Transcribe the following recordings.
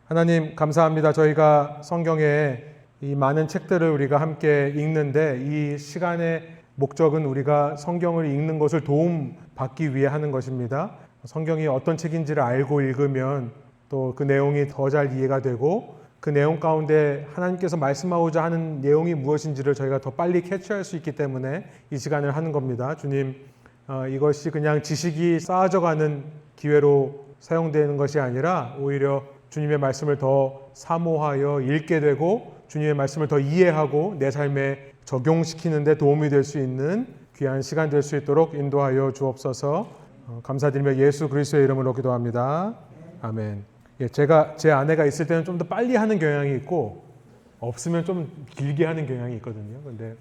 하나님 감사합니다. 저희가 성경에 이 많은 책들을 우리가 함께 읽는데 이 시간의 목적은 우리가 성경을 읽는 것을 도움받기 위해 하는 것입니다. 성경이 어떤 책인지를 알고 읽으면 또 그 내용이 더 잘 이해가 되고 그 내용 가운데 하나님께서 말씀하고자 하는 내용이 무엇인지를 저희가 더 빨리 캐치할 수 있기 때문에 이 시간을 하는 겁니다. 주님, 이것이 그냥 지식이 쌓아져가는 기회로 사용되는 것이 아니라 오히려 주님의 말씀을 더 사모하여 읽게 되고 주님의 말씀을 더 이해하고 내 삶에 적용시키는 데 도움이 될 수 있는 귀한 시간 될 수 있도록 인도하여 주옵소서. 감사드리며 예수 그리스도의 이름으로 기도합니다. 아멘. 제가 제 아내가 있을 때는 좀 더 빨리 하는 경향이 있고 없으면 좀 길게 하는 경향이 있거든요. 근데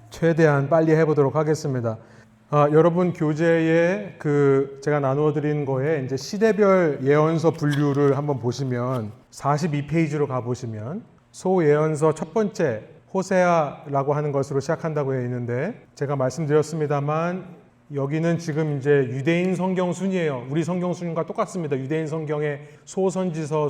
최대한 빨리 해보도록 하겠습니다. 여러분 교재에 제가 나누어 드린 거에 이제 시대별 예언서 분류를 한번 보시면 42페이지로 가 보시면 소예언서 첫 번째 호세아라고 하는 것으로 시작한다고 해 있는데 제가 말씀드렸습니다만 여기는 지금 이제 유대인 성경 순이에요. 우리 성경 순과 똑같습니다. 유대인 성경의 소선지서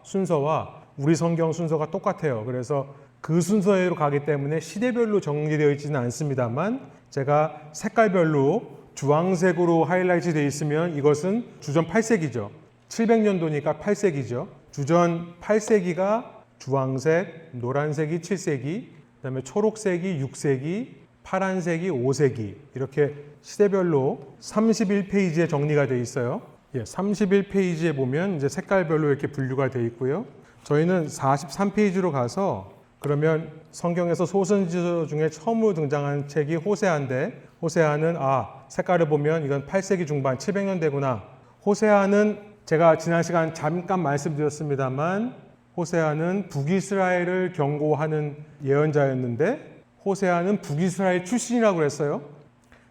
순서와 우리 성경 순서가 똑같아요. 그래서 그 순서로 가기 때문에 시대별로 정리되어 있지는 않습니다만 제가 색깔별로 주황색으로 하이라이트 되어 있으면 이것은 주전 8세기죠. 700년도니까 8세기죠. 주전 8세기가 주황색, 노란색이 7세기, 그다음에 초록색이 6세기, 파란색이 5세기 이렇게 시대별로 31페이지에 정리가 되어 있어요. 31페이지에 보면 이제 색깔별로 이렇게 분류가 되어 있고요. 저희는 43페이지로 가서 그러면 성경에서 소선지서 중에 처음으로 등장한 책이 호세아인데 호세아는 색깔을 보면 이건 8세기 중반 700년대구나. 호세아는 제가 지난 시간 잠깐 말씀드렸습니다만 호세아는 북이스라엘을 경고하는 예언자였는데 호세아는 북이스라엘 출신이라고 그랬어요.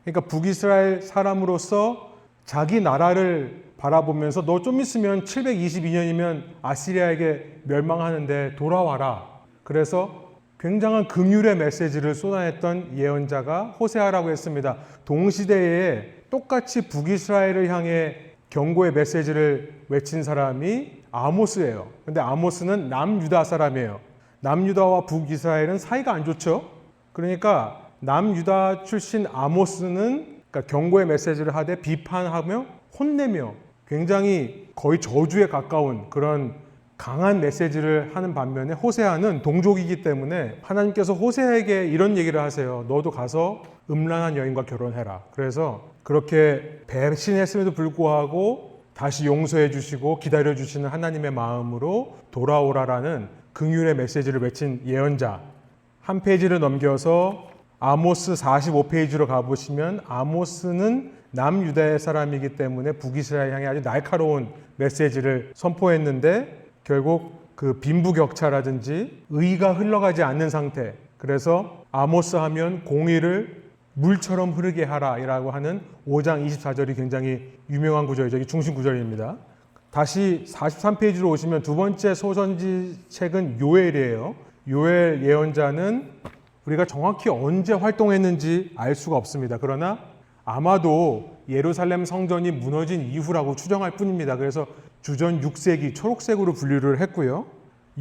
그러니까 북이스라엘 사람으로서 자기 나라를 바라보면서 너 좀 있으면 722년이면 아시리아에게 멸망하는데 돌아와라. 그래서 굉장한 긍휼의 메시지를 쏟아냈던 예언자가 호세아라고 했습니다. 동시대에 똑같이 북이스라엘을 향해 경고의 메시지를 외친 사람이 아모스예요. 근데 아모스는 남유다 사람이에요. 남유다와 북이스라엘은 사이가 안 좋죠. 그러니까 남유다 출신 아모스는 그러니까 경고의 메시지를 하되 비판하며 혼내며 굉장히 거의 저주에 가까운 그런 강한 메시지를 하는 반면에 호세아는 동족이기 때문에 하나님께서 호세아에게 이런 얘기를 하세요. 너도 가서 음란한 여인과 결혼해라. 그래서 그렇게 배신했음에도 불구하고 다시 용서해 주시고 기다려 주시는 하나님의 마음으로 돌아오라라는 긍휼의 메시지를 외친 예언자. 한 페이지를 넘겨서 아모스 45페이지로 가보시면 아모스는 남유다의 사람이기 때문에 북이스라엘 향해 아주 날카로운 메시지를 선포했는데 결국 그 빈부격차라든지 의가 흘러가지 않는 상태. 그래서 아모스 하면 공의를 물처럼 흐르게 하라라고 하는 5장 24절이 굉장히 유명한 구절이죠. 이 중심 구절입니다. 다시 43페이지로 오시면 두 번째 소선지 책은 요엘이에요. 요엘 예언자는 우리가 정확히 언제 활동했는지 알 수가 없습니다. 그러나 아마도 예루살렘 성전이 무너진 이후라고 추정할 뿐입니다. 그래서 주전 6세기 초록색으로 분류를 했고요.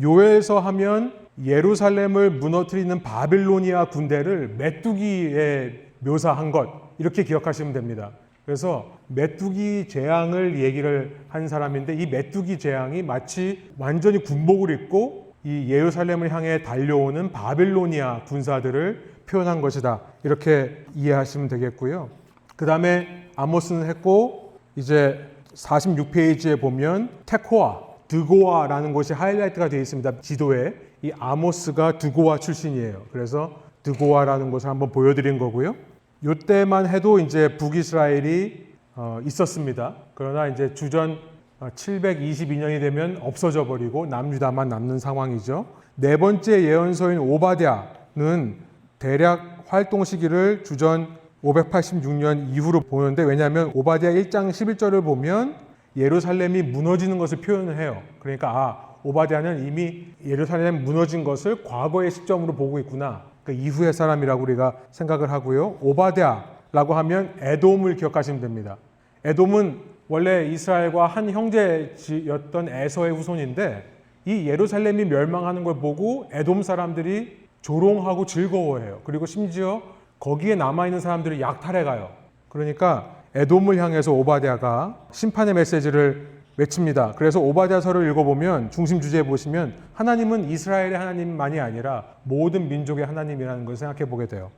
요엘서 하면 예루살렘을 무너뜨리는 바빌로니아 군대를 메뚜기에 묘사한 것 이렇게 기억하시면 됩니다. 그래서 메뚜기 재앙을 얘기를 한 사람인데 이 메뚜기 재앙이 마치 완전히 군복을 입고 이 예루살렘을 향해 달려오는 바빌로니아 군사들을 표현한 것이다. 이렇게 이해하시면 되겠고요. 그 다음에 아모스는 했고 이제 46페이지에 보면 테코아, 드고아라는 곳이 하이라이트가 되어 있습니다. 지도에 이 아모스가 드고아 출신이에요. 그래서 드고아라는 곳을 한번 보여드린 거고요. 이때만 해도 이제 북이스라엘이 있었습니다. 그러나 이제 주전 722년이 되면 없어져 버리고 남유다만 남는 상황이죠. 네 번째 예언서인 오바댜는 대략 활동 시기를 주전 586년 이후로 보는데 왜냐하면 오바댜 1장 11절을 보면 예루살렘이 무너지는 것을 표현을 해요. 그러니까 오바댜는 이미 예루살렘 무너진 것을 과거의 시점으로 보고 있구나. 그 이후의 사람이라고 우리가 생각을 하고요. 오바댜라고 하면 에돔을 기억하시면 됩니다. 에돔은 원래 이스라엘과 한 형제였던 에서의 후손인데 이 예루살렘이 멸망하는 걸 보고 에돔 사람들이 조롱하고 즐거워해요. 그리고 심지어 거기에 남아있는 사람들이 약탈해 가요. 그러니까 에돔을 향해서 오바댜가 심판의 메시지를 외칩니다. 그래서 오바댜서를 읽어보면 중심 주제에 보시면 하나님은 이스라엘의 하나님만이 아니라 모든 민족의 하나님이라는 걸 생각해 보게 돼요.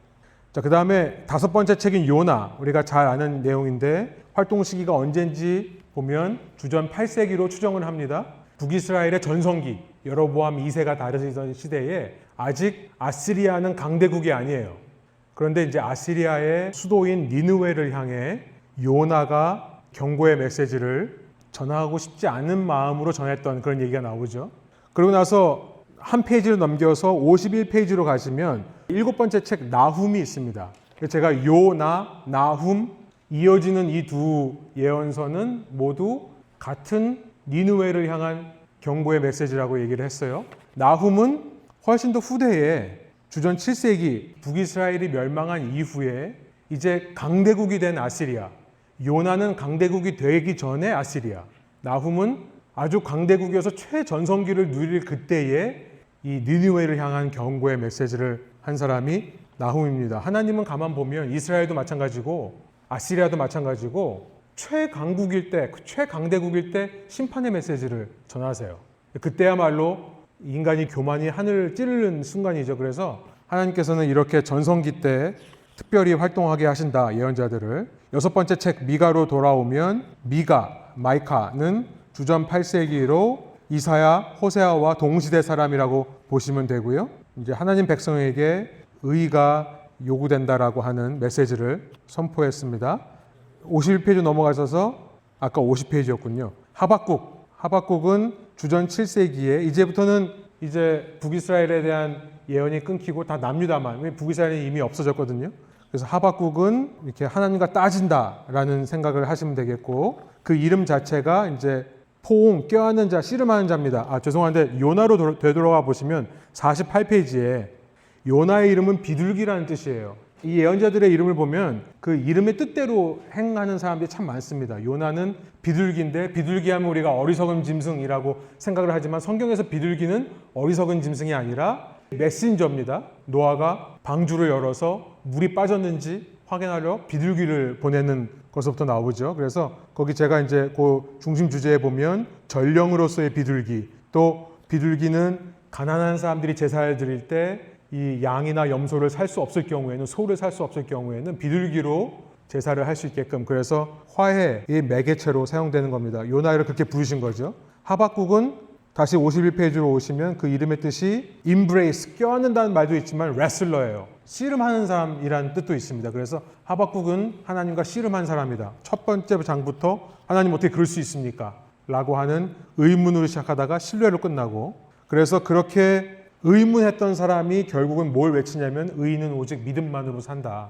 자, 그 다음에 다섯 번째 책인 요나, 우리가 잘 아는 내용인데 활동 시기가 언제인지 보면 주전 8세기로 추정을 합니다. 북이스라엘의 전성기, 여로보암 2세가 다스리던 시대에 아직 아시리아는 강대국이 아니에요. 그런데 이제 아시리아의 수도인 니느웨를 향해 요나가 경고의 메시지를 전하고 싶지 않은 마음으로 전했던 그런 얘기가 나오죠. 그러고 나서 한 페이지를 넘겨서 51페이지로 가시면 일곱 번째 책 나훔이 있습니다. 제가 요나, 나훔 이어지는 이 두 예언서는 모두 같은 니느웨를 향한 경고의 메시지라고 얘기를 했어요. 나훔은 훨씬 더 후대에 주전 7세기 북이스라엘이 멸망한 이후에 이제 강대국이 된 아시리아, 요나는 강대국이 되기 전에 아시리아, 나훔은 아주 강대국이어서 최전성기를 누릴 그때에 이 니느웨를 향한 경고의 메시지를 한 사람이 나훔입니다. 하나님은 가만 보면 이스라엘도 마찬가지고 아시리아도 마찬가지고 최강국일 때, 최강대국일 때 심판의 메시지를 전하세요. 그때야말로 인간이 교만이 하늘을 찌르는 순간이죠. 그래서 하나님께서는 이렇게 전성기 때 특별히 활동하게 하신다, 예언자들을. 여섯 번째 책 미가로 돌아오면 마이카는 주전 8세기로 이사야, 호세아와 동시대 사람이라고 보시면 되고요. 이제 하나님 백성에게 의가 요구된다라고 하는 메시지를 선포했습니다. 51페이지 넘어가셔서 아까 50페이지였군요. 하박국은 주전 7세기에 이제부터는 이제 북이스라엘에 대한 예언이 끊기고 다 남유다만, 북이스라엘이 이미 없어졌거든요. 그래서 하박국은 이렇게 하나님과 따진다라는 생각을 하시면 되겠고, 그 이름 자체가 이제 포옹, 껴안는 자, 씨름하는 자입니다. 죄송한데 요나로 되돌아가 보시면 48페이지에 요나의 이름은 비둘기라는 뜻이에요. 이 예언자들의 이름을 보면 그 이름의 뜻대로 행하는 사람들이 참 많습니다. 요나는 비둘기인데 비둘기하면 우리가 어리석은 짐승이라고 생각을 하지만 성경에서 비둘기는 어리석은 짐승이 아니라 메신저입니다. 노아가 방주를 열어서 물이 빠졌는지 확인하려 비둘기를 보내는 것부터 나오죠. 그래서 거기 제가 이제 그 중심 주제에 보면 전령으로서의 비둘기, 또 비둘기는 가난한 사람들이 제사를 드릴 때 이 양이나 염소를 살 수 없을 경우에는, 소를 살 수 없을 경우에는 비둘기로 제사를 할 수 있게끔, 그래서 화해의 매개체로 사용되는 겁니다. 요나를 그렇게 부르신 거죠. 하박국은 다시 51페이지로 오시면 그 이름의 뜻이 embrace, 껴안는다는 말도 있지만 wrestler예요. 씨름하는 사람이라는 뜻도 있습니다. 그래서 하박국은 하나님과 씨름한 사람이다. 첫 번째 장부터 하나님 어떻게 그럴 수 있습니까? 라고 하는 의문으로 시작하다가 신뢰로 끝나고, 그래서 그렇게 의문했던 사람이 결국은 뭘 외치냐면 의인은 오직 믿음만으로 산다.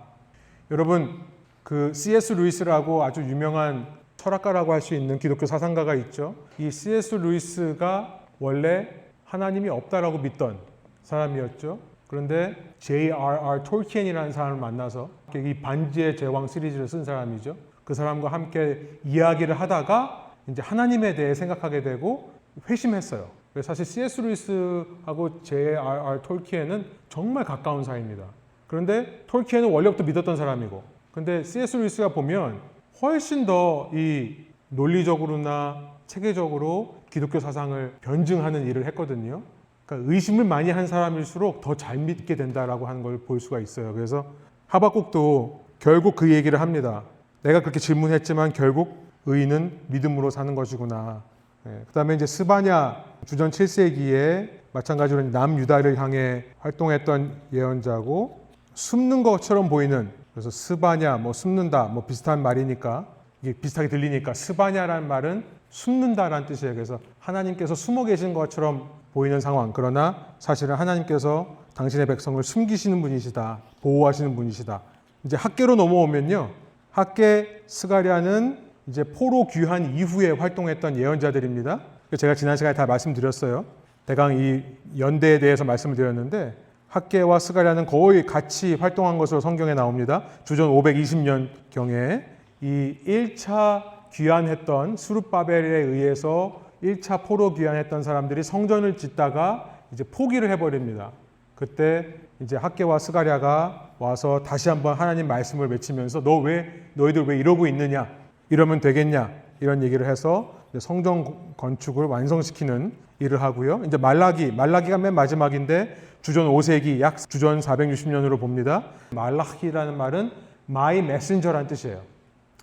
여러분, 그 C.S. 루이스라고 아주 유명한 철학가라고 할 수 있는 기독교 사상가가 있죠. 이 C.S. 루이스가 원래 하나님이 없다라고 믿던 사람이었죠. 그런데 J.R.R. 톨키엔이라는 사람을 만나서 이 반지의 제왕 시리즈를 쓴 사람이죠. 그 사람과 함께 이야기를 하다가 이제 하나님에 대해 생각하게 되고 회심했어요. 사실 C.S. 루이스하고 J.R.R. 톨키엔은 정말 가까운 사이입니다. 그런데 톨키엔은 원래부터 믿었던 사람이고, 근데 C.S. 루이스가 보면 훨씬 더 이 논리적으로나 체계적으로 기독교 사상을 변증하는 일을 했거든요. 그러니까 의심을 많이 한 사람일수록 더 잘 믿게 된다라고 하는 걸 볼 수가 있어요. 그래서 하박국도 결국 그 얘기를 합니다. 내가 그렇게 질문했지만 결국 의인은 믿음으로 사는 것이구나. 그 다음에 이제 스바냐, 주전 7세기에 마찬가지로 남유다를 향해 활동했던 예언자고, 숨는 것처럼 보이는, 그래서 스바냐, 숨는다, 비슷한 말이니까, 이게 비슷하게 들리니까 스바냐라는 말은 숨는다라는 뜻이에요. 그래서 하나님께서 숨어 계신 것처럼 보이는 상황, 그러나 사실은 하나님께서 당신의 백성을 숨기시는 분이시다, 보호하시는 분이시다. 이제 학계로 넘어오면요, 학계, 스가랴는 이제 포로 귀환 이후에 활동했던 예언자들입니다. 제가 지난 시간에 다 말씀드렸어요. 대강 이 연대에 대해서 말씀을 드렸는데 학계와 스가랴는 거의 같이 활동한 것으로 성경에 나옵니다. 주전 520년경에 이 1차 귀환했던 스룹바벨에 의해서 1차 포로 귀환했던 사람들이 성전을 짓다가 이제 포기를 해버립니다. 그때 이제 학개와 스가랴가 와서 다시 한번 하나님 말씀을 외치면서 너희들 왜 이러고 있느냐? 이러면 되겠냐? 이런 얘기를 해서 성전 건축을 완성시키는 일을 하고요. 이제 말라기가 맨 마지막인데 주전 5세기 약 주전 460년으로 봅니다. 말라기라는 말은 my messenger란 뜻이에요.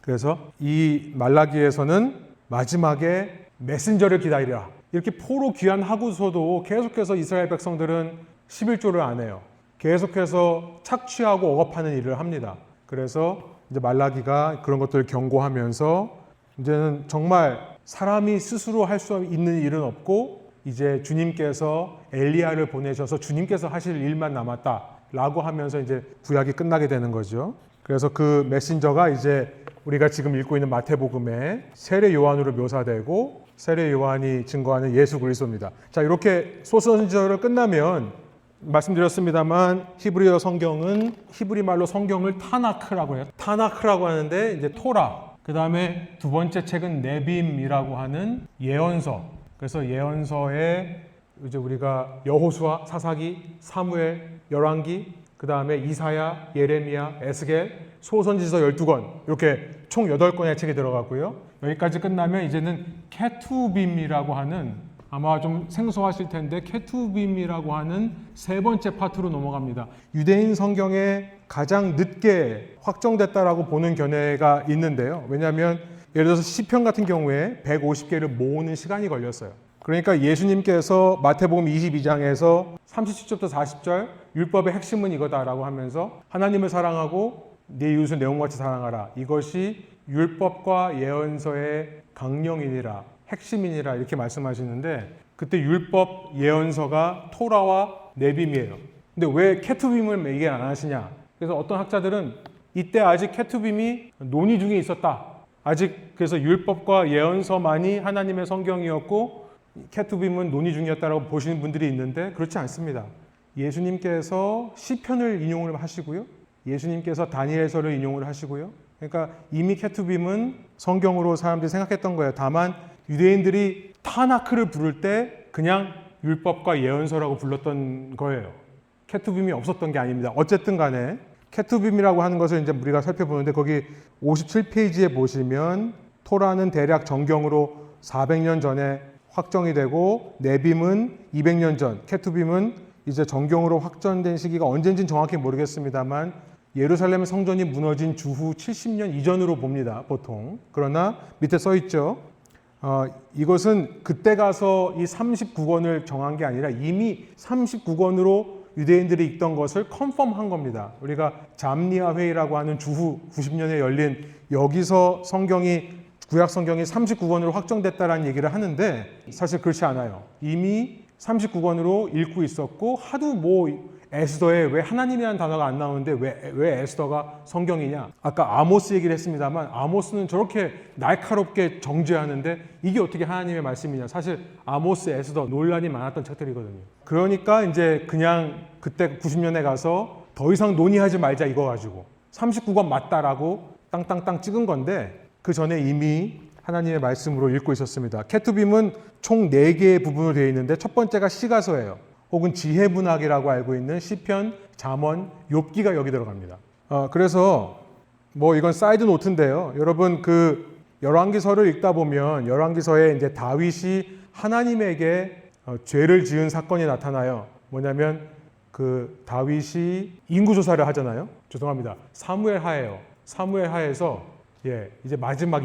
그래서 이 말라기에서는 마지막에 메신저를 기다리라. 이렇게 포로 귀환하고서도 계속해서 이스라엘 백성들은 11조를 안 해요. 계속해서 착취하고 억압하는 일을 합니다. 그래서 이제 말라기가 그런 것들을 경고하면서 이제는 정말 사람이 스스로 할 수 있는 일은 없고 이제 주님께서 엘리야를 보내셔서 주님께서 하실 일만 남았다라고 하면서 이제 구약이 끝나게 되는 거죠. 그래서 그 메신저가 이제 우리가 지금 읽고 있는 마태복음의 세례 요한으로 묘사되고 세례 요한이 증거하는 예수 그리스도입니다. 자, 이렇게 소선지절을 끝나면 말씀드렸습니다만 히브리어 성경은 히브리 말로 성경을 타나크라고 해요. 타나크라고 하는데 이제 토라. 그 다음에 두 번째 책은 네빔이라고 하는 예언서. 그래서 예언서에 이제 우리가 여호수아, 사사기, 사무엘, 열왕기, 그 다음에 이사야, 예레미야, 에스겔, 소선지서 12권 이렇게 총 8권의 책이 들어갔고요. 여기까지 끝나면 이제는 케투빔이라고 하는 아마 좀 생소하실 텐데 케투빔이라고 하는 세 번째 파트로 넘어갑니다. 유대인 성경에 가장 늦게 확정됐다라고 보는 견해가 있는데요. 왜냐하면 예를 들어서 시편 같은 경우에 150개를 모으는 시간이 걸렸어요. 그러니까 예수님께서 마태복음 22장에서 37절부터 40절 율법의 핵심은 이거다라고 하면서 하나님을 사랑하고 네 이웃을 내 몸같이 사랑하라. 이것이 율법과 예언서의 강령이니라. 핵심이니라 이렇게 말씀하시는데 그때 율법 예언서가 토라와 네빔이에요. 근데 왜 케투빔을 얘기 안 하시냐? 그래서 어떤 학자들은 이때 아직 케투빔이 논의 중에 있었다. 아직 그래서 율법과 예언서만이 하나님의 성경이었고 케투빔은 논의 중이었다라고 보시는 분들이 있는데 그렇지 않습니다. 예수님께서 시편을 인용을 하시고요. 예수님께서 다니엘서를 인용을 하시고요. 그러니까 이미 케투빔은 성경으로 사람들이 생각했던 거예요. 다만 유대인들이 타나크를 부를 때 그냥 율법과 예언서라고 불렀던 거예요. 케투빔이 없었던 게 아닙니다. 어쨌든 간에 케투빔이라고 하는 것을 이제 우리가 살펴보는데 거기 57페이지에 보시면 토라는 대략 정경으로 400년 전에 확정이 되고 네빔은 200년 전, 케투빔은 이제 정경으로 확정된 시기가 언젠지는 정확히 모르겠습니다만 예루살렘 성전이 무너진 주후 70년 이전으로 봅니다. 보통. 그러나 밑에 써 있죠. 이것은 그때 가서 이 39권을 정한 게 아니라 이미 39권으로 유대인들이 읽던 것을 컨펌한 겁니다. 우리가 잠니아 회의라고 하는 주후 90년에 열린 여기서 구약 성경이 39권으로 확정됐다라는 얘기를 하는데 사실 그렇지 않아요. 이미 39권으로 읽고 있었고 하도 에스더에 왜 하나님이라는 단어가 안 나오는데 왜 에스더가 성경이냐? 아까 아모스 얘기를 했습니다만 아모스는 저렇게 날카롭게 정죄하는데 이게 어떻게 하나님의 말씀이냐? 사실 아모스, 에스더 논란이 많았던 책들이거든요. 그러니까 이제 그냥 그때 90년에 가서 더 이상 논의하지 말자 이거 가지고 39권 맞다라고 땅땅땅 찍은 건데 그 전에 이미 하나님의 말씀으로 읽고 있었습니다. 케투빔은 총 4개의 부분으로 되어 있는데 첫 번째가 시가서예요. 혹은 지혜문학이라고 알고 있는 시편, 잠언, 욥기가 여기 들어갑니다. 그래서 이건 사이드 노트인데요. 여러분 그 열왕기서를 읽다 보면 열왕기서에 이제 다윗이 하나님에게 죄를 지은 사건이 나타나요. 뭐냐면 그 다윗이 인구조사를 하잖아요. 죄송합니다. 사무엘 하예요. 사무엘 하에서 이제 마지막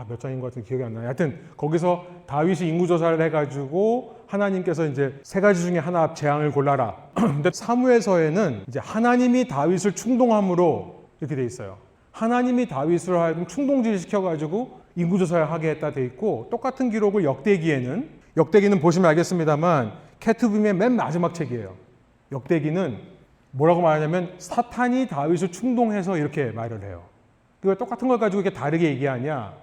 몇 장인 것 같은데 기억이 안 나요. 하여튼 거기서 다윗이 인구조사를 해가지고 하나님께서 이제 3가지 중에 하나 재앙을 골라라. 근데 사무엘서에는 이제 하나님이 다윗을 충동함으로 이렇게 돼 있어요. 하나님이 다윗을 하여금 충동질 시켜가지고 인구조사를 하게 했다 돼 있고 똑같은 기록을 역대기는 보시면 알겠습니다만 케투빔의 맨 마지막 책이에요. 역대기는 뭐라고 말하냐면 사탄이 다윗을 충동해서 이렇게 말을 해요. 그걸 똑같은 걸 가지고 이렇게 다르게 얘기하냐?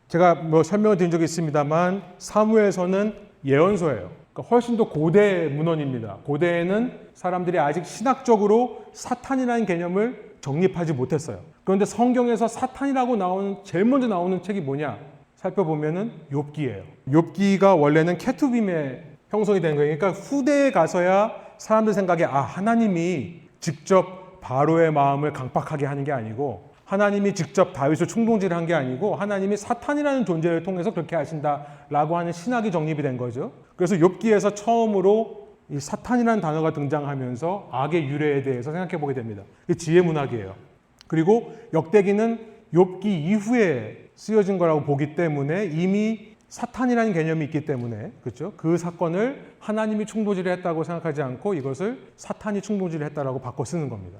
제가 설명을 드린 적이 있습니다만 사무엘서는 예언서예요. 그러니까 훨씬 더 고대 문헌입니다. 고대에는 사람들이 아직 신학적으로 사탄이라는 개념을 정립하지 못했어요. 그런데 성경에서 사탄이라고 제일 먼저 나오는 책이 뭐냐? 살펴보면은 욥기예요. 욥기가 원래는 케투빔의 형성이 된 거예요. 그러니까 후대에 가서야 사람들 생각에 하나님이 직접 바로의 마음을 강박하게 하는 게 아니고, 하나님이 직접 다윗을 충동질한 게 아니고 하나님이 사탄이라는 존재를 통해서 그렇게 하신다라고 하는 신학이 정립이 된 거죠. 그래서 욥기에서 처음으로 이 사탄이라는 단어가 등장하면서 악의 유래에 대해서 생각해 보게 됩니다. 이게 지혜 문학이에요. 그리고 역대기는 욥기 이후에 쓰여진 거라고 보기 때문에 이미 사탄이라는 개념이 있기 때문에, 그렇죠? 그 사건을 하나님이 충동질을 했다고 생각하지 않고 이것을 사탄이 충동질을 했다라고 바꿔 쓰는 겁니다.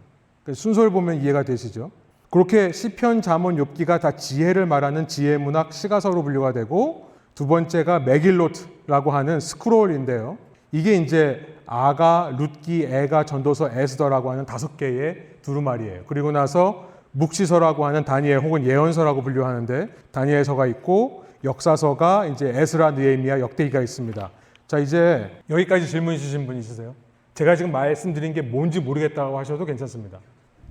순서를 보면 이해가 되시죠? 그렇게 시편, 잠언, 욥기가 다 지혜를 말하는 지혜 문학 시가서로 분류가 되고, 두 번째가 메길로트라고 하는 스크롤인데요. 이게 이제 아가, 룻기, 에가, 전도서, 에스더라고 하는 5개의 두루마리예요. 그리고 나서 묵시서라고 하는 다니엘 혹은 예언서라고 분류하는데 다니엘서가 있고, 역사서가 이제 에스라, 느헤미야, 역대기가 있습니다. 자, 이제 여기까지 질문 있으신 분 있으세요? 제가 지금 말씀드린 게 뭔지 모르겠다고 하셔도 괜찮습니다.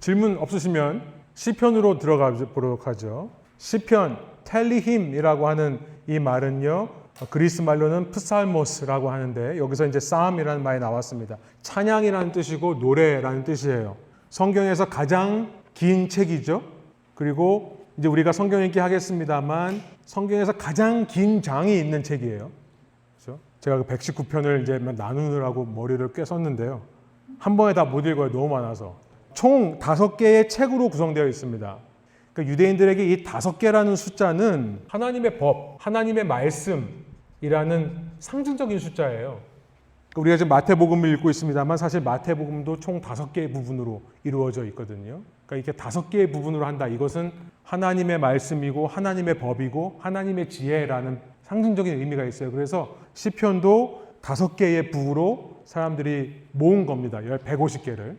질문 없으시면 시편으로 들어가 보도록 하죠. 시편, 텔리힘이라고 하는 이 말은요, 그리스 말로는 프살모스라고 하는데 여기서 이제 싸움이라는 말이 나왔습니다. 찬양이라는 뜻이고 노래라는 뜻이에요. 성경에서 가장 긴 책이죠. 그리고 이제 우리가 성경 읽기 하겠습니다만 성경에서 가장 긴 장이 있는 책이에요. 그렇죠? 제가 그 119편을 이제 나누느라고 머리를 꽤 썼는데요. 한 번에 다 못 읽어요. 너무 많아서. 총 5개의 책으로 구성되어 있습니다. 그러니까 유대인들에게 이 5개라는 숫자는 하나님의 법, 하나님의 말씀이라는 상징적인 숫자예요. 그러니까 우리가 지금 마태복음을 읽고 있습니다만 사실 마태복음도 총 5개의 부분으로 이루어져 있거든요. 그러니까 이렇게 5개의 부분으로 한다. 이것은 하나님의 말씀이고 하나님의 법이고 하나님의 지혜라는 상징적인 의미가 있어요. 그래서 시편도 5개의 북으로 사람들이 모은 겁니다. 150개를.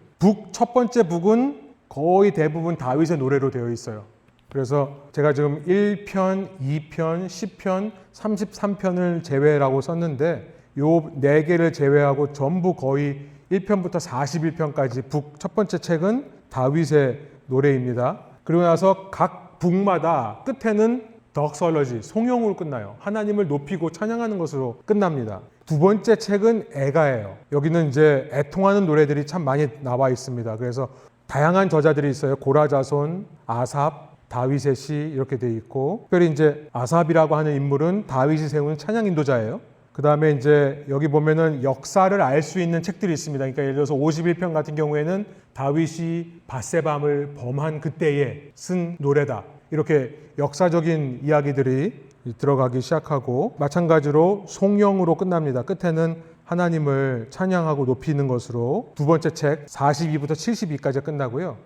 첫 번째 북은 거의 대부분 다윗의 노래로 되어 있어요. 그래서 제가 지금 1편, 2편, 10편, 33편을 제외라고 썼는데 요 4개를 제외하고 전부 거의 1편부터 41편까지 북 첫 번째 책은 다윗의 노래입니다. 그리고 나서 각 북마다 끝에는 덕설러지, 송영으로 끝나요. 하나님을 높이고 찬양하는 것으로 끝납니다. 두 번째 책은 애가예요. 여기는 이제 애통하는 노래들이 참 많이 나와 있습니다. 그래서 다양한 저자들이 있어요. 고라자손, 아삽, 다윗의 시 이렇게 돼 있고, 특별히 이제 아삽이라고 하는 인물은 다윗이 세운 찬양 인도자예요. 그 다음에 이제 여기 보면은 역사를 알 수 있는 책들이 있습니다. 그러니까 예를 들어서 51편 같은 경우에는 다윗이 밧세밤을 범한 그때에 쓴 노래다. 이렇게 역사적인 이야기들이 들어가기 시작하고, 마찬가지로 송영으로 끝납니다. 끝에는 하나님을 찬양하고 높이는 것으로 두 번째 책 42부터 72까지 끝나고요.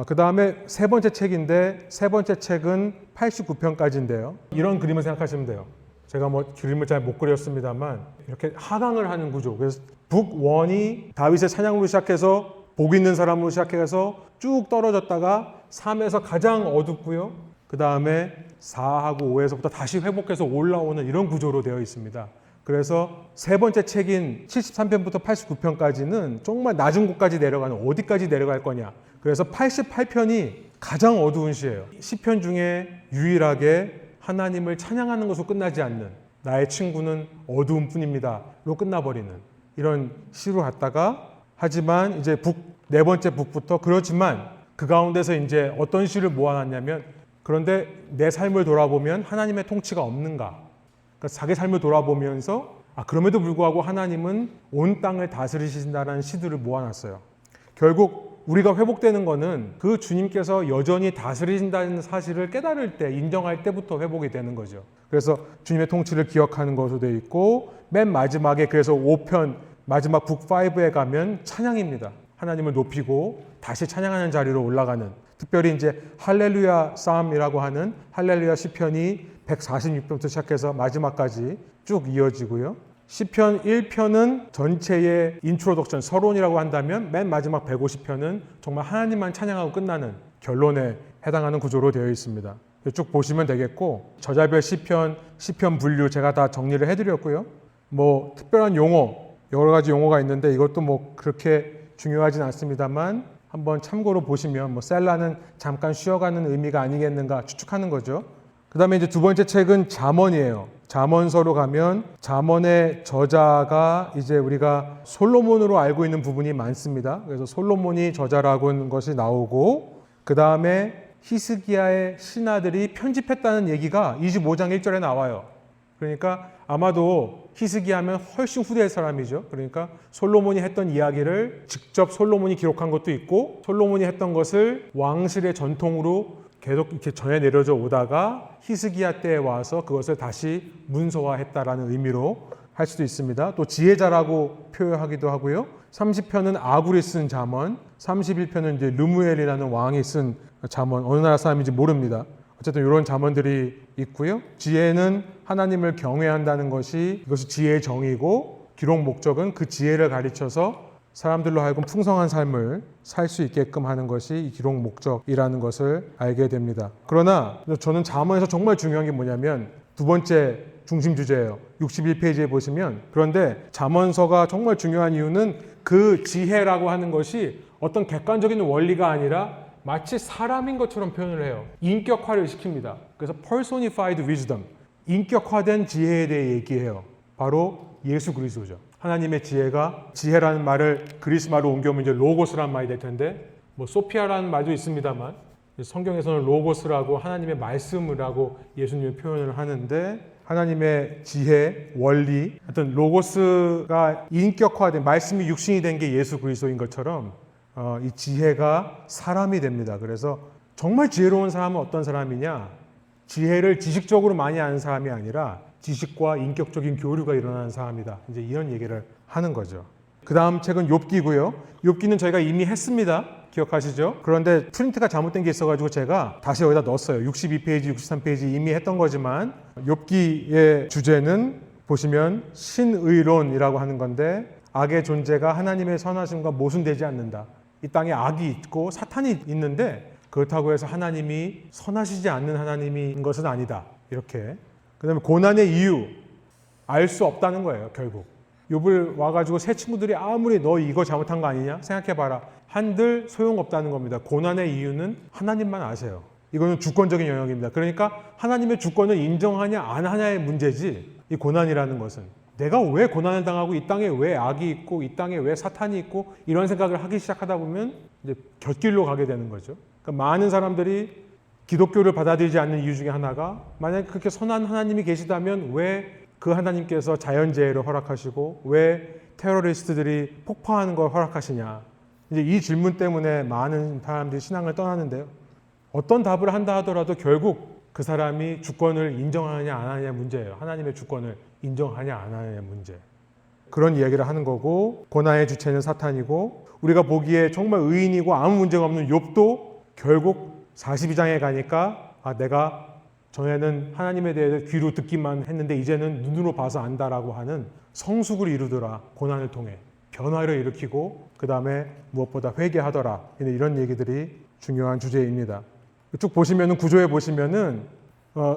그 다음에 세 번째 책인데 세 번째 책은 89편까지인데요. 이런 그림을 생각하시면 돼요. 제가 뭐 그림을 잘 못 그렸습니다만 이렇게 하강을 하는 구조. 그래서 북 1이 다윗의 찬양으로 시작해서 복 있는 사람으로 시작해서 쭉 떨어졌다가 3에서 가장 어둡고요. 그 다음에 4하고 5에서부터 다시 회복해서 올라오는 이런 구조로 되어 있습니다. 그래서 세 번째 책인 73편부터 89편까지는 정말 낮은 곳까지 내려가는, 어디까지 내려갈 거냐. 그래서 88편이 가장 어두운 시예요. 시편 중에 유일하게 하나님을 찬양하는 것으로 끝나지 않는, 나의 친구는 어두운 뿐입니다로 끝나버리는 이런 시로 갔다가, 하지만 이제 네 번째 북부터, 그렇지만 그 가운데서 이제 어떤 시를 모아놨냐면, 그런데 내 삶을 돌아보면 하나님의 통치가 없는가? 그러니까 자기 삶을 돌아보면서 그럼에도 불구하고 하나님은 온 땅을 다스리신다는 시들을 모아놨어요. 결국 우리가 회복되는 거는 그 주님께서 여전히 다스리신다는 사실을 깨달을 때, 인정할 때부터 회복이 되는 거죠. 그래서 주님의 통치를 기억하는 것으로 되어 있고, 맨 마지막에 그래서 5편 마지막 북 5에 가면 찬양입니다. 하나님을 높이고 다시 찬양하는 자리로 올라가는, 특별히 이제 할렐루야 싸움이라고 하는 할렐루야 시편이 146편부터 시작해서 마지막까지 쭉 이어지고요. 시편 1편은 전체의 인트로덕션, 서론이라고 한다면 맨 마지막 150편은 정말 하나님만 찬양하고 끝나는 결론에 해당하는 구조로 되어 있습니다. 쭉 보시면 되겠고, 저자별 시편 분류 제가 다 정리를 해드렸고요. 뭐 특별한 용어, 여러 가지 용어가 있는데 이것도 뭐 그렇게 중요하진 않습니다만 한번 참고로 보시면 뭐 셀라는 잠깐 쉬어가는 의미가 아니겠는가 추측하는 거죠. 그 다음에 이제 두 번째 책은 잠언이에요. 잠언서로 가면 잠언의 저자가 이제 우리가 솔로몬으로 알고 있는 부분이 많습니다. 그래서 솔로몬이 저자라고 하는 것이 나오고 그 다음에 히스기야의 신하들이 편집했다는 얘기가 25장 1절에 나와요. 그러니까 아마도 히스기야면 훨씬 후대의 사람이죠. 그러니까 솔로몬이 했던 이야기를 직접 솔로몬이 기록한 것도 있고 솔로몬이 했던 것을 왕실의 전통으로 계속 이렇게 전해 내려져 오다가 히스기야 때에 와서 그것을 다시 문서화했다라는 의미로 할 수도 있습니다. 또 지혜자라고 표현하기도 하고요. 30편은 아굴이 쓴 잠언, 31편은 이제 르무엘이라는 왕이 쓴 잠언, 어느 나라 사람인지 모릅니다. 어쨌든 이런 잠언들이 있고요. 지혜는 하나님을 경외한다는 것이 이것이 지혜의 정의고 기록 목적은 그 지혜를 가르쳐서 사람들로 하여금 풍성한 삶을 살 수 있게끔 하는 것이 이 기록 목적이라는 것을 알게 됩니다. 그러나 저는 잠언에서 정말 중요한 게 뭐냐면 두 번째 중심 주제예요. 61페이지에 보시면 그런데 잠언서가 정말 중요한 이유는 그 지혜라고 하는 것이 어떤 객관적인 원리가 아니라 마치 사람인 것처럼 표현을 해요. 인격화를 시킵니다. 그래서 personified wisdom, 인격화된 지혜에 대해 얘기해요. 바로 예수 그리스도죠. 하나님의 지혜가 지혜라는 말을 그리스 말로 옮겨오면 이제 로고스라는 말이 될 텐데 뭐 소피아라는 말도 있습니다만 성경에서는 로고스라고 하나님의 말씀이라고 예수님이 표현을 하는데 하나님의 지혜, 원리, 어떤 로고스가 인격화된 말씀이 육신이 된 게 예수 그리스도인 것처럼 이 지혜가 사람이 됩니다. 그래서 정말 지혜로운 사람은 어떤 사람이냐? 지혜를 지식적으로 많이 아는 사람이 아니라 지식과 인격적인 교류가 일어나는 사람이다. 이제 이런 얘기를 하는 거죠. 그 다음 책은 욥기고요. 욥기는 저희가 이미 했습니다. 기억하시죠? 그런데 프린트가 잘못된 게 있어가지고 제가 다시 여기다 넣었어요. 62페이지, 63페이지 이미 했던 거지만 욥기의 주제는 보시면 신의론이라고 하는 건데 악의 존재가 하나님의 선하심과 모순되지 않는다. 이 땅에 악이 있고 사탄이 있는데 그렇다고 해서 하나님이 선하시지 않는 하나님인 것은 아니다. 이렇게. 그 다음에 고난의 이유 알 수 없다는 거예요. 결국 욥을 와가지고 새 친구들이 아무리 너 이거 잘못한 거 아니냐 생각해봐라 한들 소용없다는 겁니다. 고난의 이유는 하나님만 아세요. 이거는 주권적인 영역입니다. 그러니까 하나님의 주권을 인정하냐 안 하냐의 문제지 이 고난이라는 것은 내가 왜 고난을 당하고 이 땅에 왜 악이 있고 이 땅에 왜 사탄이 있고 이런 생각을 하기 시작하다 보면 이제 곁길로 가게 되는 거죠. 그러니까 많은 사람들이 기독교를 받아들이지 않는 이유 중에 하나가 만약에 그렇게 선한 하나님이 계시다면 왜 그 하나님께서 자연재해를 허락하시고 왜 테러리스트들이 폭파하는 걸 허락하시냐. 이제 이 질문 때문에 많은 사람들이 신앙을 떠나는데요. 어떤 답을 한다 하더라도 결국 그 사람이 주권을 인정하느냐 안 하느냐의 문제예요. 하나님의 주권을 인정하냐 안 하느냐의 문제. 그런 이야기를 하는 거고 고난의 주체는 사탄이고 우리가 보기에 정말 의인이고 아무 문제가 없는 욥도 결국 42장에 가니까 내가 전에는 하나님에 대해 귀로 듣기만 했는데 이제는 눈으로 봐서 안다라고 하는 성숙을 이루더라. 고난을 통해 변화를 일으키고 그 다음에 무엇보다 회개하더라. 이런 얘기들이 중요한 주제입니다. 쭉 보시면은 구조에 보시면은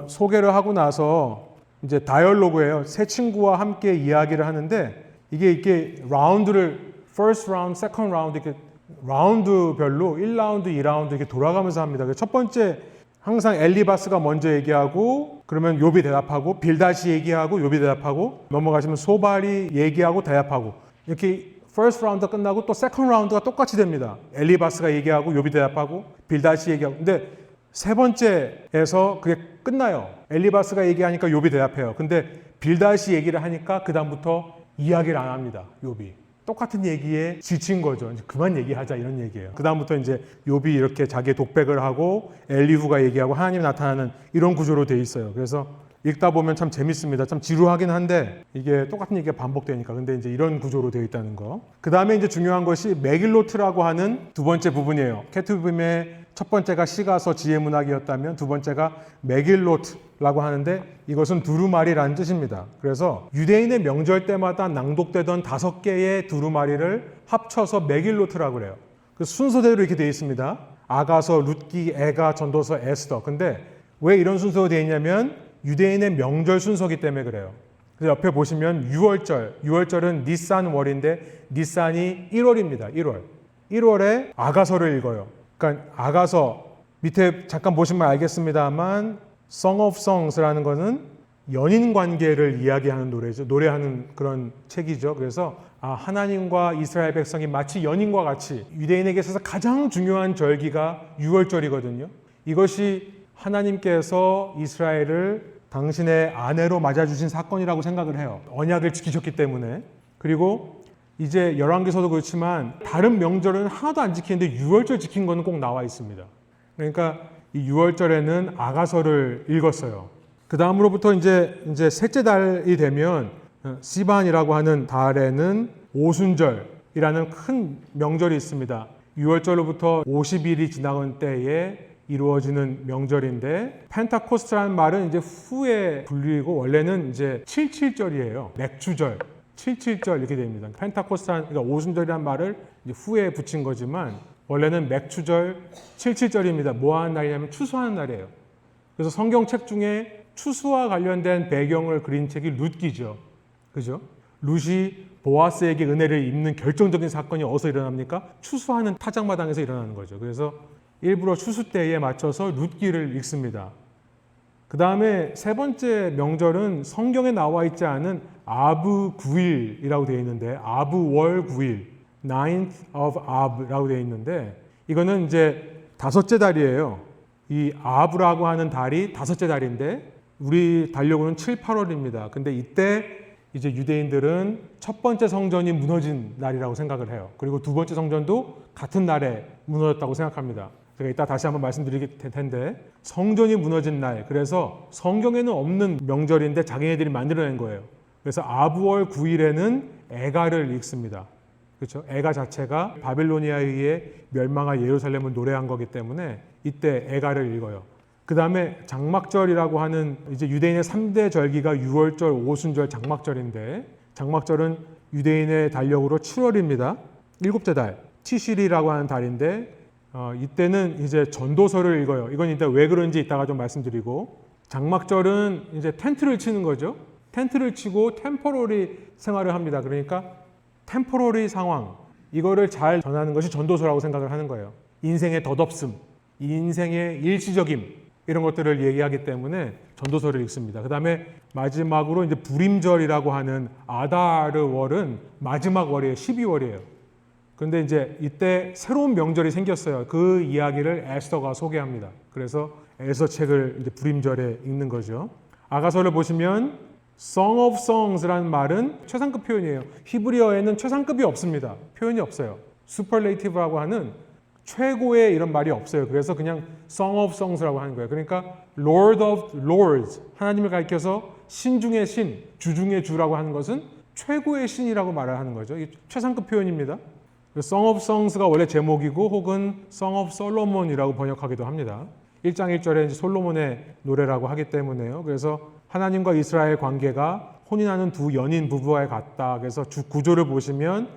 소개를 하고 나서 이제 다이얼로그예요. 새 친구와 함께 이야기를 하는데 이게 라운드를 first round, second round 이렇게 라운드별로 1라운드, 2라운드 이렇게 돌아가면서 합니다. 첫 번째 항상 엘리바스가 먼저 얘기하고 그러면 욥이 대답하고 빌다시 얘기하고 욥이 대답하고 넘어가시면 소발이 얘기하고 대답하고 이렇게 first 라운드 끝나고 또 second 라운드가 똑같이 됩니다. 엘리바스가 얘기하고 욥이 대답하고 빌다시 얘기하고 근데 세 번째에서 그게 끝나요. 엘리바스가 얘기하니까 욥이 대답해요. 근데 빌다시 얘기를 하니까 그 다음부터 이야기를 안 합니다. 욥이. 똑같은 얘기에 지친 거죠. 이제 그만 얘기하자 이런 얘기예요. 그 다음부터 이제 욥이 이렇게 자기의 독백을 하고 엘리후가 얘기하고 하나님이 나타나는 이런 구조로 돼 있어요. 그래서 읽다 보면 참 재밌습니다. 참 지루하긴 한데 이게 똑같은 얘기가 반복되니까 근데 이제 이런 구조로 되어 있다는 거. 그 다음에 이제 중요한 것이 메길로트라고 하는 두 번째 부분이에요. 케투빔의 첫 번째가 시가서 지혜문학이었다면 두 번째가 메길로트라고 하는데 이것은 두루마리라는 뜻입니다. 그래서 유대인의 명절 때마다 낭독되던 5개의 두루마리를 합쳐서 메길로트라고 그래요. 그 순서대로 이렇게 되어 있습니다. 아가서, 룻기, 에가, 전도서, 에스더. 근데 왜 이런 순서로 되어 있냐면 유대인의 명절 순서기 때문에 그래요. 그래서 옆에 보시면 6월절은 니산월인데 니산이 1월입니다. 1월에 아가서를 읽어요. 그러니까 아가서 밑에 잠깐 보시면 알겠습니다만 Song of Songs라는 것은 연인 관계를 이야기하는 노래죠. 노래하는 그런 책이죠. 그래서 하나님과 이스라엘 백성이 마치 연인과 같이 유대인에게 있어서 가장 중요한 절기가 6월절이거든요. 이것이 하나님께서 이스라엘을 당신의 아내로 맞아주신 사건이라고 생각을 해요. 언약을 지키셨기 때문에. 그리고 이제 열왕기서도 그렇지만 다른 명절은 하나도 안 지키는데 6월절 지킨 거는 꼭 나와 있습니다. 그러니까 이 6월절에는 아가서를 읽었어요. 그 다음으로부터 이제 셋째 달이 되면 시반이라고 하는 달에는 오순절이라는 큰 명절이 있습니다. 6월절로부터 50일이 지나온 때에 이루어지는 명절인데 펜타코스트라는 말은 이제 후에 불리고 원래는 이제 77절이에요. 맥주절, 77절 이렇게 됩니다. 펜타코스트라는 그러니까 오순절이라는 말을 이제 후에 붙인 거지만 원래는 맥주절 77절입니다. 뭐 하는 날이냐면 추수하는 날이에요. 그래서 성경책 중에 추수와 관련된 배경을 그린 책이 룻기죠. 그죠? 룻이 보아스에게 은혜를 입는 결정적인 사건이 어디서 일어납니까? 추수하는 타작마당에서 일어나는 거죠. 그래서 일부러 추수 때에 맞춰서 룻기를 읽습니다. 그 다음에 세 번째 명절은 성경에 나와 있지 않은 아브 9일이라고 되어 있는데 아브월 9일, 9th of Ab라고 되어 있는데 이거는 이제 다섯째 달이에요. 이 아브라고 하는 달이 다섯째 달인데 우리 달력으로는 7, 8월입니다. 근데 이때 이제 유대인들은 첫 번째 성전이 무너진 날이라고 생각을 해요. 그리고 두 번째 성전도 같은 날에 무너졌다고 생각합니다. 제가 이따 다시 한번 말씀드릴 텐데 성전이 무너진 날, 그래서 성경에는 없는 명절인데 자기네들이 만들어낸 거예요. 그래서 아브월 9일에는 애가를 읽습니다. 그렇죠? 애가 자체가 바빌로니아에 의해 멸망할 예루살렘을 노래한 거기 때문에 이때 애가를 읽어요. 그 다음에 장막절이라고 하는 이제 유대인의 3대 절기가 6월절, 오순절, 장막절인데 장막절은 유대인의 달력으로 7월입니다. 일곱째 달, 티실이라고 하는 달인데 이때는 이제 전도서를 읽어요. 이건 이따 왜 그런지 이따가 좀 말씀드리고 장막절은 이제 텐트를 치는 거죠. 텐트를 치고 템포러리 생활을 합니다. 그러니까 템포러리 상황, 이거를 잘 전하는 것이 전도서라고 생각을 하는 거예요. 인생의 덧없음, 인생의 일시적임 이런 것들을 얘기하기 때문에 전도서를 읽습니다. 그 다음에 마지막으로 이제 불임절이라고 하는 아다르월은 마지막 월이에요. 12월이에요. 그런데 이제 이때 새로운 명절이 생겼어요. 그 이야기를 에스더가 소개합니다. 그래서 에스더 책을 이제 불임절에 읽는 거죠. 아가서를 보시면 Song of Songs라는 말은 최상급 표현이에요. 히브리어에는 최상급이 없습니다. 표현이 없어요. Superlative라고 하는 최고의 이런 말이 없어요. 그래서 그냥 Song of Songs라고 하는 거예요. 그러니까 Lord of Lords, 하나님을 가리켜서 신 중의 신, 주 중의 주라고 하는 것은 최고의 신이라고 말을 하는 거죠. 이 최상급 표현입니다. Song of Songs가 원래 제목이고 혹은 Song of Solomon이라고 번역하기도 합니다. 1장 1절에 이제 솔로몬의 노래라고 하기 때문에요. 그래서 하나님과 이스라엘 관계가 혼인하는 두 연인 부부와의 같다. 그래서 주 구조를 보시면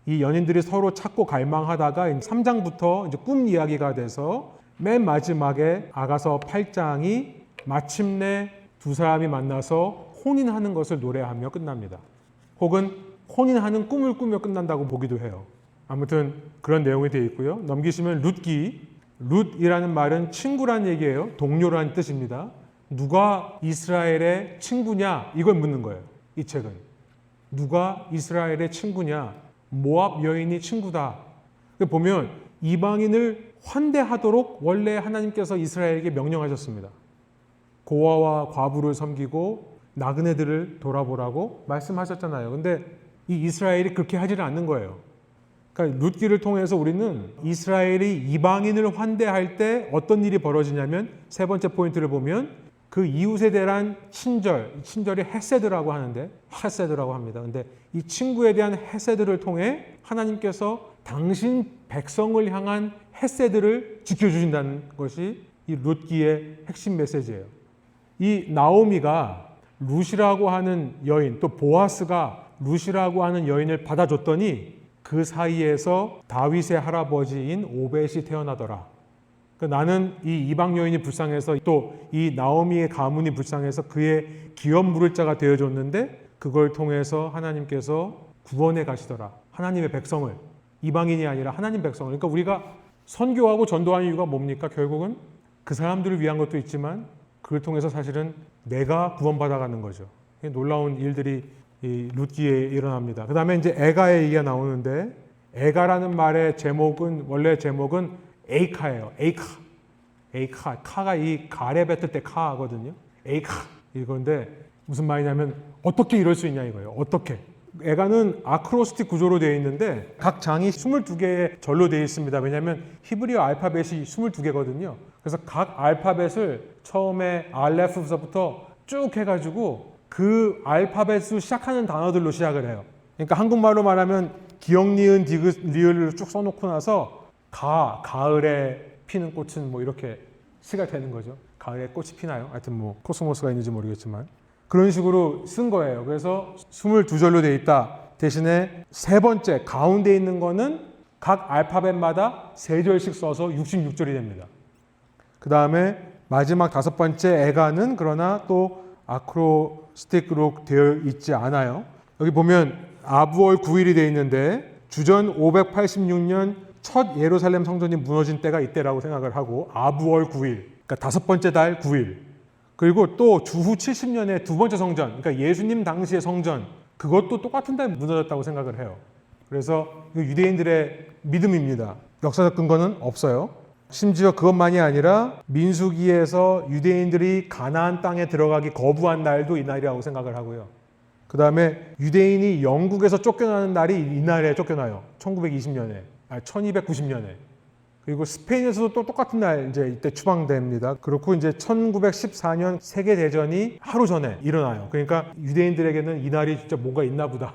이 연인들이 서로 찾고 갈망하다가 3장부터 이제 꿈 이야기가 돼서 맨 마지막에 아가서 8장이 마침내 두 사람이 만나서 혼인하는 것을 노래하며 끝납니다. 혹은 혼인하는 꿈을 꾸며 끝난다고 보기도 해요. 아무튼 그런 내용이 되어 있고요. 넘기시면 룻기, 룻이라는 말은 친구란 얘기예요. 동료라는 뜻입니다. 누가 이스라엘의 친구냐? 이걸 묻는 거예요. 이 책은. 누가 이스라엘의 친구냐? 모압 여인이 친구다. 보면 이방인을 환대하도록 원래 하나님께서 이스라엘에게 명령하셨습니다. 고아와 과부를 섬기고 나그네들을 돌아보라고 말씀하셨잖아요. 근데 이 이스라엘이 그렇게 하지를 않는 거예요. 그러니까 룻기를 통해서 우리는 이스라엘이 이방인을 환대할 때 어떤 일이 벌어지냐면 세 번째 포인트를 보면 그 이웃에 대한 친절이 헤세드라고 하는데 헤세드라고 합니다. 근데 이 친구에 대한 헤세드를 통해 하나님께서 당신 백성을 향한 헤세드를 지켜주신다는 것이 이 룻기의 핵심 메시지예요. 이 나오미가 룻이라고 하는 여인, 또 보아스가 룻이라고 하는 여인을 받아줬더니 그 사이에서 다윗의 할아버지인 오벳이 태어나더라. 그러니까 나는 이 이방 여인이 불쌍해서 또 이 나오미의 가문이 불쌍해서 그의 기업 물을 자가 되어줬는데 그걸 통해서 하나님께서 구원해 가시더라. 하나님의 백성을, 이방인이 아니라 하나님 백성을. 그러니까 우리가 선교하고 전도하는 이유가 뭡니까? 결국은 그 사람들을 위한 것도 있지만 그걸 통해서 사실은 내가 구원받아가는 거죠. 놀라운 일들이 이 룻기에 일어납니다. 그 다음에 이제 애가의 얘기가 나오는데, 애가라는 말의 제목은, 원래 제목은 에이카예요. 에이카. 카가 이 가래 뱉을 때 카거든요. 에이카. 이건데 무슨 말이냐면 어떻게 이럴 수 있냐 이거예요. 어떻게. 애가는 아크로스틱 구조로 되어 있는데 각 장이 22개의 절로 되어 있습니다. 왜냐하면 히브리어 알파벳이 22개거든요. 그래서 각 알파벳을 처음에 알레프서부터 쭉 해가지고 그 알파벳으로 시작하는 단어들로 시작을 해요. 그러니까 한국말로 말하면 기역, 니은, 디귿, 리을을 쭉 써놓고 나서 가을에 피는 꽃은 뭐 이렇게 시가 되는 거죠. 가을에 꽃이 피나요? 하여튼 뭐 코스모스가 있는지 모르겠지만 그런 식으로 쓴 거예요. 그래서 22절로 되어 있다. 대신에 세 번째 가운데 있는 거는 각 알파벳마다 3절씩 써서 66절이 됩니다. 그 다음에 마지막 5번째 애가는 그러나 또 아크로스틱으로 되어 있지 않아요. 여기 보면 아부월 9일이 되어 있는데 주전 586년 첫 예루살렘 성전이 무너진 때가 이때라고 생각을 하고 아부월 9일, 그러니까 5번째 달 9일. 그리고 또 주후 70년에 두 번째 성전, 그러니까 예수님 당시의 성전, 그것도 똑같은 날 무너졌다고 생각을 해요. 그래서 유대인들의 믿음입니다. 역사적 근거는 없어요. 심지어 그것만이 아니라 민수기에서 유대인들이 가나안 땅에 들어가기 거부한 날도 이날이라고 생각을 하고요. 그 다음에 유대인이 영국에서 쫓겨나는 날이 이날에 쫓겨나요. 1290년에. 그리고 스페인에서도 또 똑같은 날 이제 이때 추방됩니다. 그렇고 이제 1914년 세계대전이 하루 전에 일어나요. 그러니까 유대인들에게는 이날이 진짜 뭔가 있나 보다.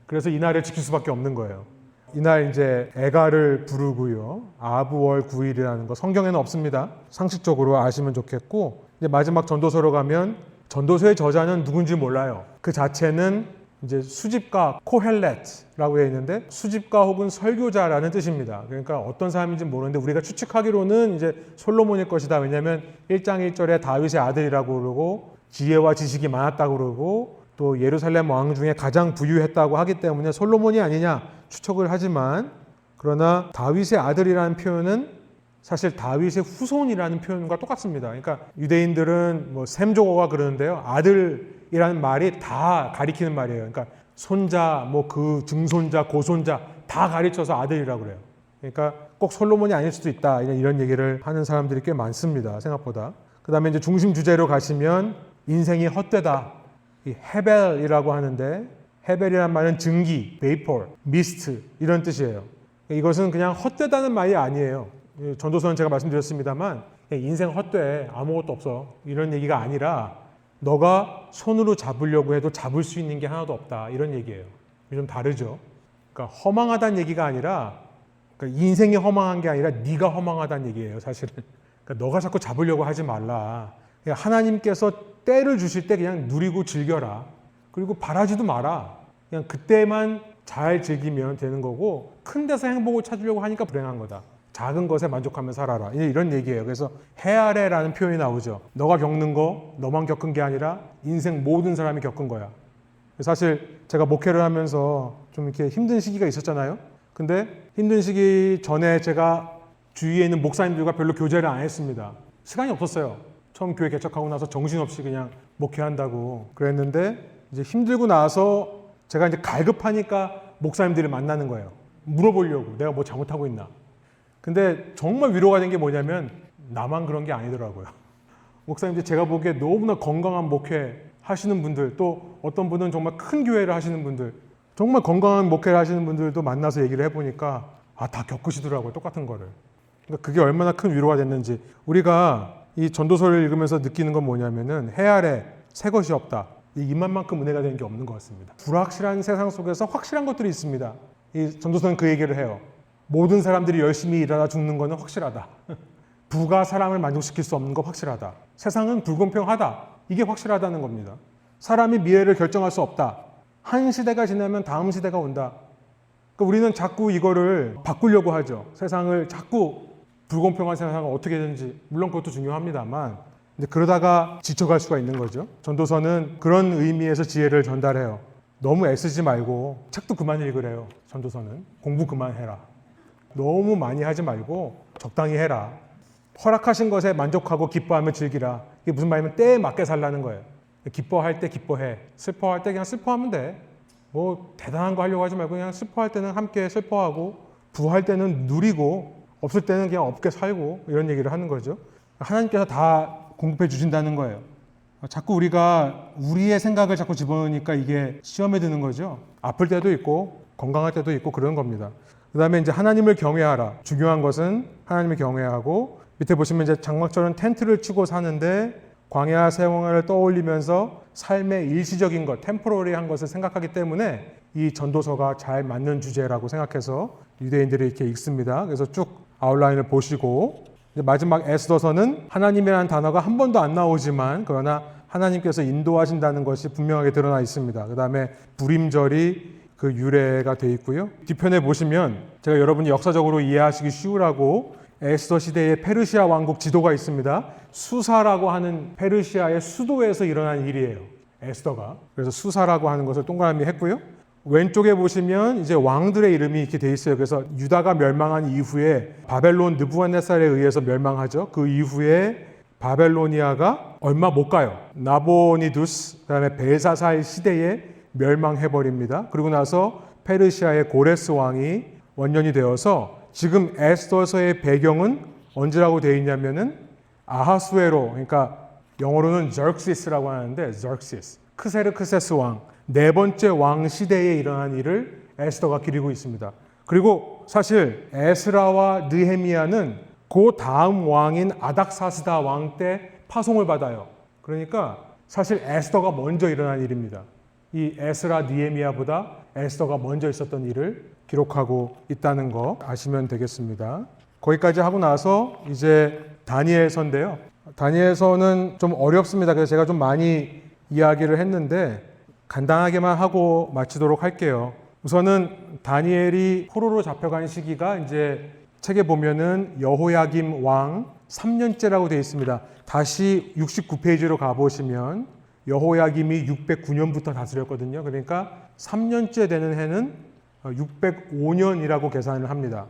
그래서 이날을 지킬 수밖에 없는 거예요. 이날 이제 애가를 부르고요. 아부월 9일이라는 거 성경에는 없습니다. 상식적으로 아시면 좋겠고, 이제 마지막 전도서로 가면 전도서의 저자는 누군지 몰라요. 그 자체는 이제 수집가 코헬렛라고 되어 있는데 수집가 혹은 설교자라는 뜻입니다. 그러니까 어떤 사람인지 모르는데 우리가 추측하기로는 이제 솔로몬일 것이다. 왜냐하면 1장 1절에 다윗의 아들이라고 그러고 지혜와 지식이 많았다고 그러고 또 예루살렘 왕 중에 가장 부유했다고 하기 때문에 솔로몬이 아니냐 추측을 하지만, 그러나 다윗의 아들이라는 표현은 사실 다윗의 후손이라는 표현과 똑같습니다. 그러니까 유대인들은 뭐 셈조어가 그러는데요. 아들이라는 말이 다 가리키는 말이에요. 그러니까 손자, 뭐 그 증손자, 고손자 다 가르쳐서 아들이라고 그래요. 그러니까 꼭 솔로몬이 아닐 수도 있다. 이런 얘기를 하는 사람들이 꽤 많습니다. 생각보다. 그 다음에 이제 중심 주제로 가시면 인생이 헛되다. 이 헤벨이라고 하는데 헤벨이란 말은 증기, 베이퍼, 미스트 이런 뜻이에요. 이것은 그냥 헛되다는 말이 아니에요. 전도서는 제가 말씀드렸습니다만 인생 헛돼, 아무것도 없어 이런 얘기가 아니라 너가 손으로 잡으려고 해도 잡을 수 있는 게 하나도 없다 이런 얘기예요. 좀 다르죠. 그러니까 허망하다는 얘기가 아니라, 그러니까 인생이 허망한 게 아니라 네가 허망하다는 얘기예요. 사실은. 그러니까 너가 자꾸 잡으려고 하지 말라. 그냥 하나님께서 때를 주실 때 그냥 누리고 즐겨라. 그리고 바라지도 마라. 그냥 그때만 잘 즐기면 되는 거고 큰 데서 행복을 찾으려고 하니까 불행한 거다. 작은 것에 만족하며 살아라. 이런 얘기예요. 그래서 헤아레라는 표현이 나오죠. 너가 겪는 거 너만 겪은 게 아니라 인생 모든 사람이 겪은 거야. 사실 제가 목회를 하면서 좀 이렇게 힘든 시기가 있었잖아요. 근데 힘든 시기 전에 제가 주위에 있는 목사님들과 별로 교제를 안 했습니다. 시간이 없었어요. 처음 교회 개척하고 나서 정신없이 그냥 목회한다고 그랬는데, 이제 힘들고 나서 제가 이제 갈급하니까 목사님들을 만나는 거예요. 물어보려고 내가 뭐 잘못하고 있나. 근데 정말 위로가 된 게 뭐냐면 나만 그런 게 아니더라고요. 목사님들 제가 보기에 너무나 건강한 목회 하시는 분들, 또 어떤 분은 정말 큰 교회를 하시는 분들, 정말 건강한 목회를 하시는 분들도 만나서 얘기를 해보니까 다 겪으시더라고요. 똑같은 거를. 그러니까 그게 얼마나 큰 위로가 됐는지. 우리가 이 전도서를 읽으면서 느끼는 건 뭐냐면은 헤아래 새 것이 없다. 이만큼 은혜가 되는 게 없는 것 같습니다. 불확실한 세상 속에서 확실한 것들이 있습니다. 이 전도서는 그 얘기를 해요. 모든 사람들이 열심히 일하다 죽는 것은 확실하다. 부가 사람을 만족시킬 수 없는 거 확실하다. 세상은 불공평하다. 이게 확실하다는 겁니다. 사람이 미래를 결정할 수 없다. 한 시대가 지나면 다음 시대가 온다. 그러니까 우리는 자꾸 이거를 바꾸려고 하죠. 세상을 자꾸 불공평한 세상을 어떻게든지, 물론 그것도 중요합니다만 근데 그러다가 지쳐갈 수가 있는 거죠. 전도서는 그런 의미에서 지혜를 전달해요. 너무 애쓰지 말고 책도 그만 읽으래요. 전도서는 공부 그만해라. 너무 많이 하지 말고 적당히 해라. 허락하신 것에 만족하고 기뻐하며 즐기라. 이게 무슨 말이냐면 때에 맞게 살라는 거예요. 기뻐할 때 기뻐해. 슬퍼할 때 그냥 슬퍼하면 돼. 뭐 대단한 거 하려고 하지 말고 그냥 슬퍼할 때는 함께 슬퍼하고 부할 때는 누리고 없을 때는 그냥 없게 살고 이런 얘기를 하는 거죠. 하나님께서 다 공급해 주신다는 거예요. 자꾸 우리가 우리의 생각을 자꾸 집어넣으니까 이게 시험에 드는 거죠. 아플 때도 있고 건강할 때도 있고 그런 겁니다. 그 다음에 이제 하나님을 경외하라. 중요한 것은 하나님을 경외하고 밑에 보시면 이제 장막처럼 텐트를 치고 사는데 광야 생활을 떠올리면서 삶의 일시적인 것, 템포러리한 것을 생각하기 때문에 이 전도서가 잘 맞는 주제라고 생각해서 유대인들이 이렇게 읽습니다. 그래서 쭉 아웃라인을 보시고 마지막 에스더서는 하나님이라는 단어가 한 번도 안 나오지만 그러나 하나님께서 인도하신다는 것이 분명하게 드러나 있습니다. 그 다음에 불임절이 그 유래가 되어 있고요. 뒤편에 보시면 제가 여러분이 역사적으로 이해하시기 쉬우라고 에스더 시대의 페르시아 왕국 지도가 있습니다. 수사라고 하는 페르시아의 수도에서 일어난 일이에요. 에스더가. 그래서 수사라고 하는 것을 동그라미 했고요. 왼쪽에 보시면 이제 왕들의 이름이 이렇게 돼 있어요. 그래서 유다가 멸망한 이후에 바벨론 느부갓네살에 의해서 멸망하죠. 그 이후에 바벨로니아가 얼마 못 가요. 나보니두스, 그다음에 벨사살 시대에 멸망해 버립니다. 그리고 나서 페르시아의 고레스 왕이 원년이 되어서 지금 에스더서의 배경은 언제라고 되어 있냐면은 아하수에로, 그러니까 영어로는 저크시스라고 하는데 저크시스, 크세르크세스 왕, 네 번째 왕 시대에 일어난 일을 에스더가 기리고 있습니다. 그리고 사실 에스라와 느헤미야는 그 다음 왕인 아닥사스다 왕 때 파송을 받아요. 그러니까 사실 에스더가 먼저 일어난 일입니다. 이 에스라 느헤미야보다 에스더가 먼저 있었던 일을 기록하고 있다는 거 아시면 되겠습니다. 거기까지 하고 나서 이제 다니엘서인데요. 다니엘서는 좀 어렵습니다. 그래서 제가 좀 많이 이야기를 했는데 간단하게만 하고 마치도록 할게요. 우선은 다니엘이 포로로 잡혀간 시기가 이제 책에 보면은 여호야김 왕 3년째라고 되어 있습니다. 다시 69페이지로 가보시면 여호야김이 609년부터 다스렸거든요. 그러니까 3년째 되는 해는 605년이라고 계산을 합니다.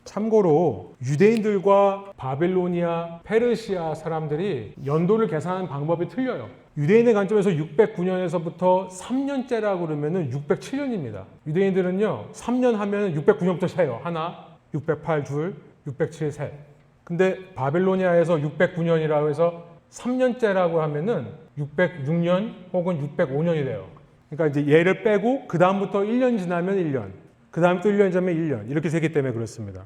참고로 유대인들과 바벨로니아, 페르시아 사람들이 연도를 계산하는 방법이 틀려요. 유대인의 관점에서 609년에서부터 3년째라고 그러면 607년입니다. 유대인들은요, 3년 하면 609년부터 세요. 하나, 608 둘, 607 셋. 근데 바벨로니아에서 609년이라고 해서 3년째라고 하면은 606년 혹은 605년이 돼요. 그러니까 이제 얘를 빼고 그 다음부터 1년 지나면 1년, 그 다음 또 1년 지나면 1년 이렇게 되기 때문에 그렇습니다.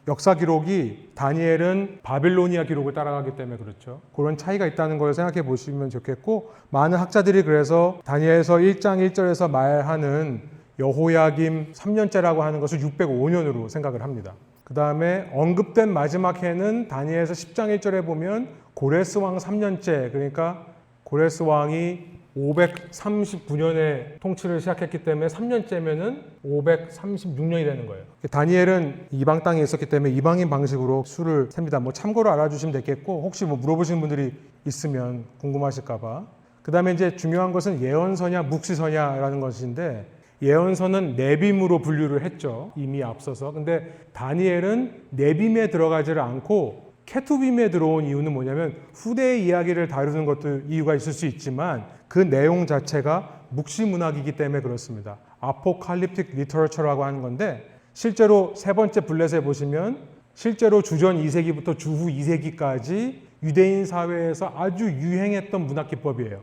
역사 기록이 다니엘은 바빌로니아 기록을 따라가기 때문에 그렇죠. 그런 차이가 있다는 걸 생각해 보시면 좋겠고, 많은 학자들이 그래서 다니엘서 1장 1절에서 말하는 여호야김 3년째라고 하는 것을 605년으로 생각을 합니다. 그 다음에 언급된 마지막 해는 다니엘서 10장 1절에 보면 고레스 왕 3년째, 그러니까 고레스 왕이 539년에 통치를 시작했기 때문에 3년째면은 536년이 되는 거예요. 다니엘은 이방 땅에 있었기 때문에 이방인 방식으로 수를 셉니다. 뭐 참고로 알아주시면 되겠고, 혹시 뭐 물어보시는 분들이 있으면 궁금하실까봐. 그 다음에 이제 중요한 것은 예언서냐 묵시서냐라는 것인데, 예언서는 네빔으로 분류를 했죠. 이미 앞서서. 근데 다니엘은 네빔에 들어가지를 않고 케투빔에 들어온 이유는 뭐냐면 후대의 이야기를 다루는 것도 이유가 있을 수 있지만 그 내용 자체가 묵시문학이기 때문에 그렇습니다. 아포칼립틱 리터처라고 하는 건데, 실제로 세 번째 블렛에 보시면 실제로 주전 2세기부터 주후 2세기까지 유대인 사회에서 아주 유행했던 문학 기법이에요.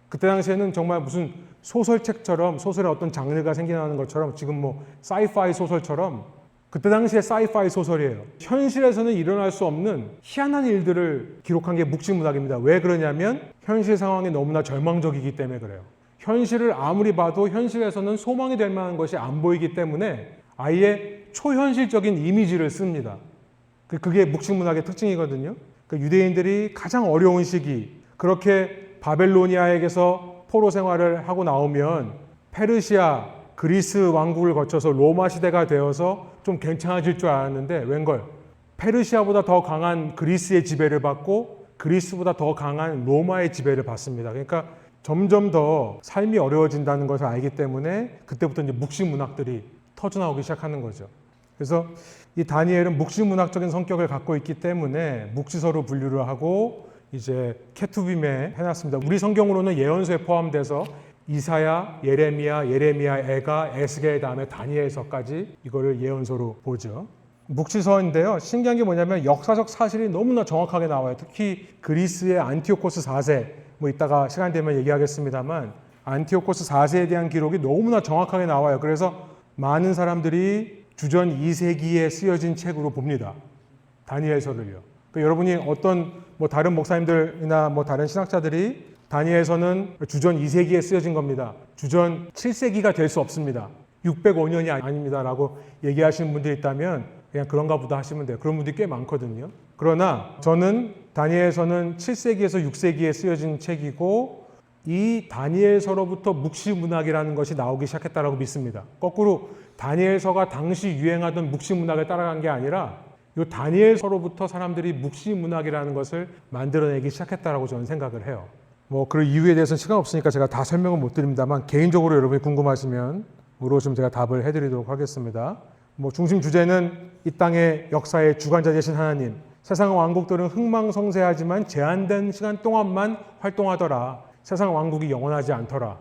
그때 당시에는 정말 무슨 소설책처럼, 소설의 어떤 장르가 생겨나는 것처럼, 지금 뭐 사이파이 소설처럼 그때 당시에 사이파이 소설이에요. 현실에서는 일어날 수 없는 희한한 일들을 기록한 게 묵시문학입니다. 왜 그러냐면 현실 상황이 너무나 절망적이기 때문에 그래요. 현실을 아무리 봐도 현실에서는 소망이 될 만한 것이 안 보이기 때문에 아예 초현실적인 이미지를 씁니다. 그게 묵시문학의 특징이거든요. 유대인들이 가장 어려운 시기, 그렇게 바벨로니아에게서 포로 생활을 하고 나오면 페르시아, 그리스 왕국을 거쳐서 로마 시대가 되어서 좀 괜찮아질 줄 알았는데 웬걸, 페르시아보다 더 강한 그리스의 지배를 받고 그리스보다 더 강한 로마의 지배를 받습니다. 그러니까 점점 더 삶이 어려워진다는 것을 알기 때문에 그때부터 이제 묵시문학들이 터져나오기 시작하는 거죠. 그래서 이 다니엘은 묵시문학적인 성격을 갖고 있기 때문에 묵시서로 분류를 하고 이제 케투빔에 해놨습니다. 우리 성경으로는 예언서에 포함돼서 이사야, 예레미야, 에가, 에스겔 다음에 다니엘서까지 이거를 예언서로 보죠. 묵시서인데요. 신기한 게 뭐냐면 역사적 사실이 너무나 정확하게 나와요. 특히 그리스의 안티오코스 4세, 뭐 이따가 시간 되면 얘기하겠습니다만 안티오코스 4세에 대한 기록이 너무나 정확하게 나와요. 그래서 많은 사람들이 주전 2세기에 쓰여진 책으로 봅니다. 다니엘서를요. 그러니까 여러분이 어떤 뭐 다른 목사님들이나 뭐 다른 신학자들이 다니엘서는 주전 2세기에 쓰여진 겁니다. 주전 7세기가 될 수 없습니다. 605년이 아닙니다라고 얘기하시는 분들이 있다면 그냥 그런가 보다 하시면 돼요. 그런 분들이 꽤 많거든요. 그러나 저는 다니엘서는 7세기에서 6세기에 쓰여진 책이고 이 다니엘서로부터 묵시문학이라는 것이 나오기 시작했다라고 믿습니다. 거꾸로 다니엘서가 당시 유행하던 묵시문학을 따라간 게 아니라 이 다니엘서로부터 사람들이 묵시문학이라는 것을 만들어내기 시작했다라고 저는 생각을 해요. 뭐 그 이유에 대해서는 시간 없으니까 제가 다 설명을 못 드립니다만 개인적으로 여러분이 궁금하시면 물어보시면 제가 답을 해드리도록 하겠습니다. 뭐 중심 주제는 이 땅의 역사의 주관자 되신 하나님, 세상 왕국들은 흥망성쇠하지만 제한된 시간 동안만 활동하더라. 세상 왕국이 영원하지 않더라.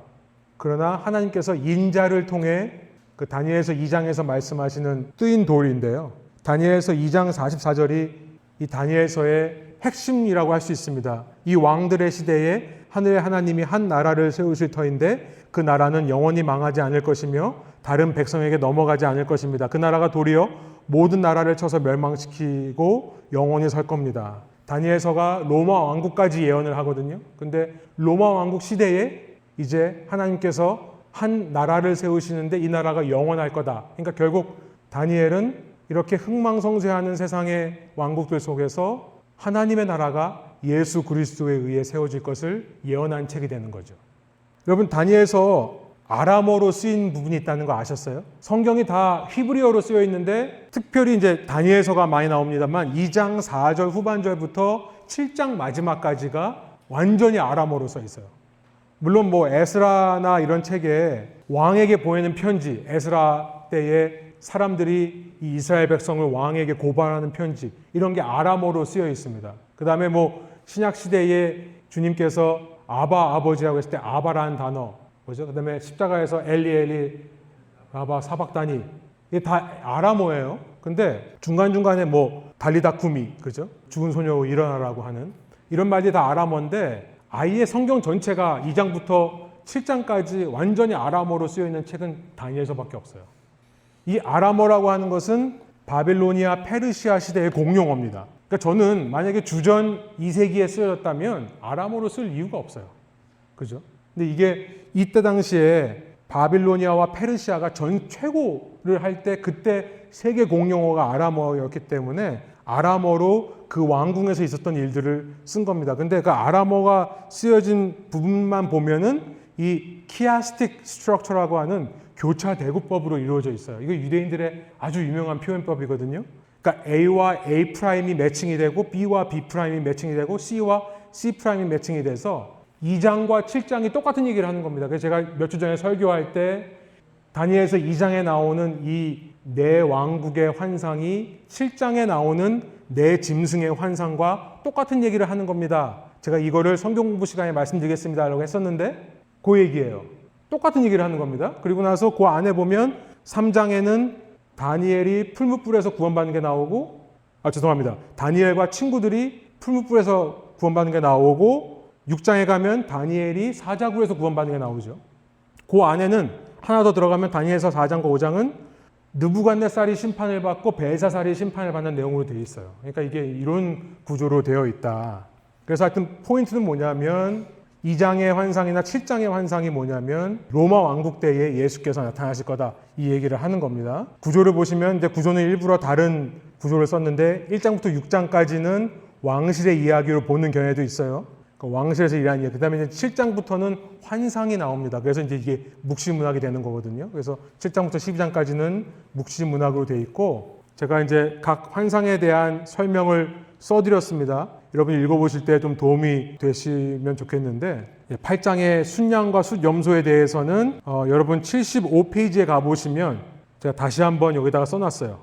그러나 하나님께서 인자를 통해 그 다니엘서 2장에서 말씀하시는 뜨인 돌인데요. 다니엘서 2장 44절이 이 다니엘서의 핵심이라고 할 수 있습니다. 이 왕들의 시대에 하늘의 하나님이 한 나라를 세우실 터인데 그 나라는 영원히 망하지 않을 것이며 다른 백성에게 넘어가지 않을 것입니다. 그 나라가 도리어 모든 나라를 쳐서 멸망시키고 영원히 설 겁니다. 다니엘서가 로마 왕국까지 예언을 하거든요. 근데 로마 왕국 시대에 이제 하나님께서 한 나라를 세우시는데 이 나라가 영원할 거다. 그러니까 결국 다니엘은 이렇게 흥망성쇠하는 세상의 왕국들 속에서 하나님의 나라가 예수 그리스도에 의해 세워질 것을 예언한 책이 되는 거죠. 여러분 다니엘서 아람어로 쓰인 부분이 있다는 거 아셨어요? 성경이 다 히브리어로 쓰여 있는데 특별히 이제 다니엘서가 많이 나옵니다만 2장 4절 후반절부터 7장 마지막까지가 완전히 아람어로 써 있어요. 물론 뭐 에스라나 이런 책에 왕에게 보내는 편지, 에스라 때에 사람들이 이 이스라엘 백성을 왕에게 고발하는 편지 이런 게 아람어로 쓰여 있습니다. 그 다음에 뭐 신약 시대에 주님께서 아바 아버지라고 했을 때 아바라는 단어 뭐죠? 그 다음에 십자가에서 엘리 아바 사박다니 이게 다 아람어예요. 근데 중간중간에 뭐 달리다쿠미 그죠? 죽은 소녀 일어나라고 하는 이런 말이 다 아람어인데 아예 성경 전체가 2장부터 7장까지 완전히 아람어로 쓰여 있는 책은 다니엘서밖에 없어요. 이 아람어라고 하는 것은 바빌로니아 페르시아 시대의 공용어입니다. 그러니까 저는 만약에 주전 2세기에 쓰여졌다면 아람어로 쓸 이유가 없어요. 그죠? 근데 이게 이때 당시에 바빌로니아와 페르시아가 전 최고를 할 때 그때 세계 공용어가 아람어였기 때문에 아람어로 그 왕궁에서 있었던 일들을 쓴 겁니다. 근데 그 아람어가 쓰여진 부분만 보면은 이 키아스틱 스트럭처라고 하는 교차 대구법으로 이루어져 있어요. 이거 유대인들의 아주 유명한 표현법이거든요. 그러니까 A와 A 프라임이 매칭이 되고 B와 B 프라임이 매칭이 되고 C와 C 프라임이 매칭이 돼서 2장과 7장이 똑같은 얘기를 하는 겁니다. 그래서 제가 몇 주 전에 설교할 때 다니엘서 2장에 나오는 이 네 왕국의 환상이 7장에 나오는 네 짐승의 환상과 똑같은 얘기를 하는 겁니다. 제가 이거를 성경 공부 시간에 말씀드리겠습니다라고 했었는데 그 얘기예요. 똑같은 얘기를 하는 겁니다. 그리고 나서 그 안에 보면 3장에는 다니엘이 풀무불에서 구원받는 게 나오고 죄송합니다. 다니엘과 친구들이 풀무불에서 구원받는 게 나오고 6장에 가면 다니엘이 사자굴에서 구원받는 게 나오죠. 그 안에는 하나 더 들어가면 다니엘서 4장과 5장은 느부갓네살이 심판을 받고 벨사살이 심판을 받는 내용으로 되어 있어요. 그러니까 이게 이런 구조로 되어 있다. 그래서 하여튼 포인트는 뭐냐면 2장의 환상이나 7장의 환상이 뭐냐면 로마 왕국 때에 예수께서 나타나실 거다 이 얘기를 하는 겁니다. 구조를 보시면 이제 구조는 일부러 다른 구조를 썼는데 1장부터 6장까지는 왕실의 이야기로 보는 경우도 있어요. 왕실에서 일하는 이야기. 그 다음에 이제 7장부터는 환상이 나옵니다. 그래서 이제 이게 묵시문학이 되는 거거든요. 그래서 7장부터 12장까지는 묵시문학으로 되어 있고 제가 이제 각 환상에 대한 설명을 써드렸습니다. 여러분이 읽어보실 때 좀 도움이 되시면 좋겠는데 8장의 숫양과 숫염소에 대해서는 여러분 75페이지에 가보시면 제가 다시 한번 여기다가 써놨어요.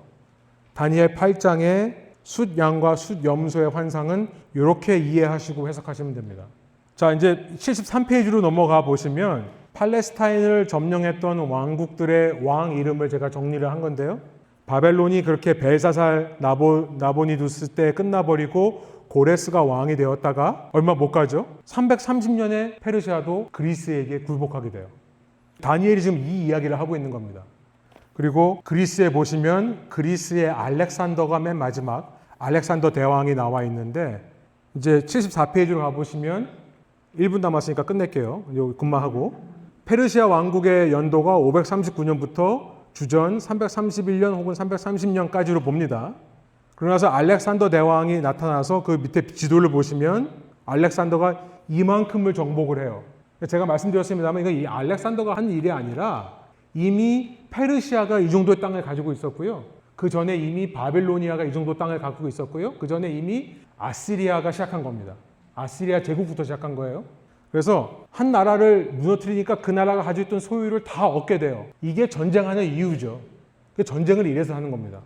다니엘 8장의 숫양과 숫염소의 환상은 이렇게 이해하시고 해석하시면 됩니다. 자, 이제 73페이지로 넘어가 보시면 팔레스타인을 점령했던 왕국들의 왕 이름을 제가 정리를 한 건데요. 바벨론이 그렇게 벨사살 나보니두스 때 끝나버리고 고레스가 왕이 되었다가 얼마 못 가죠. 330년에 페르시아도 그리스에게 굴복하게 돼요. 다니엘이 지금 이 이야기를 하고 있는 겁니다. 그리고 그리스에 보시면 그리스의 알렉산더가 맨 마지막 알렉산더 대왕이 나와 있는데 이제 74페이지로 가보시면 1분 남았으니까 끝낼게요. 금방 하고 페르시아 왕국의 연도가 539년부터 주전 331년 혹은 330년까지로 봅니다. 그러나서 알렉산더 대왕이 나타나서 그 밑에 지도를 보시면 알렉산더가 이만큼을 정복을 해요. 제가 말씀드렸습니다만 이건 이 알렉산더가 한 일이 아니라 이미 페르시아가 이 정도의 땅을 가지고 있었고요. 그 전에 이미 바빌로니아가 이 정도 땅을 갖고 있었고요. 그 전에 이미 아시리아가 시작한 겁니다. 아시리아 제국부터 시작한 거예요. 그래서 한 나라를 무너뜨리니까 그 나라가 가지고 있던 소유를 다 얻게 돼요. 이게 전쟁하는 이유죠. 전쟁을 이래서 하는 겁니다.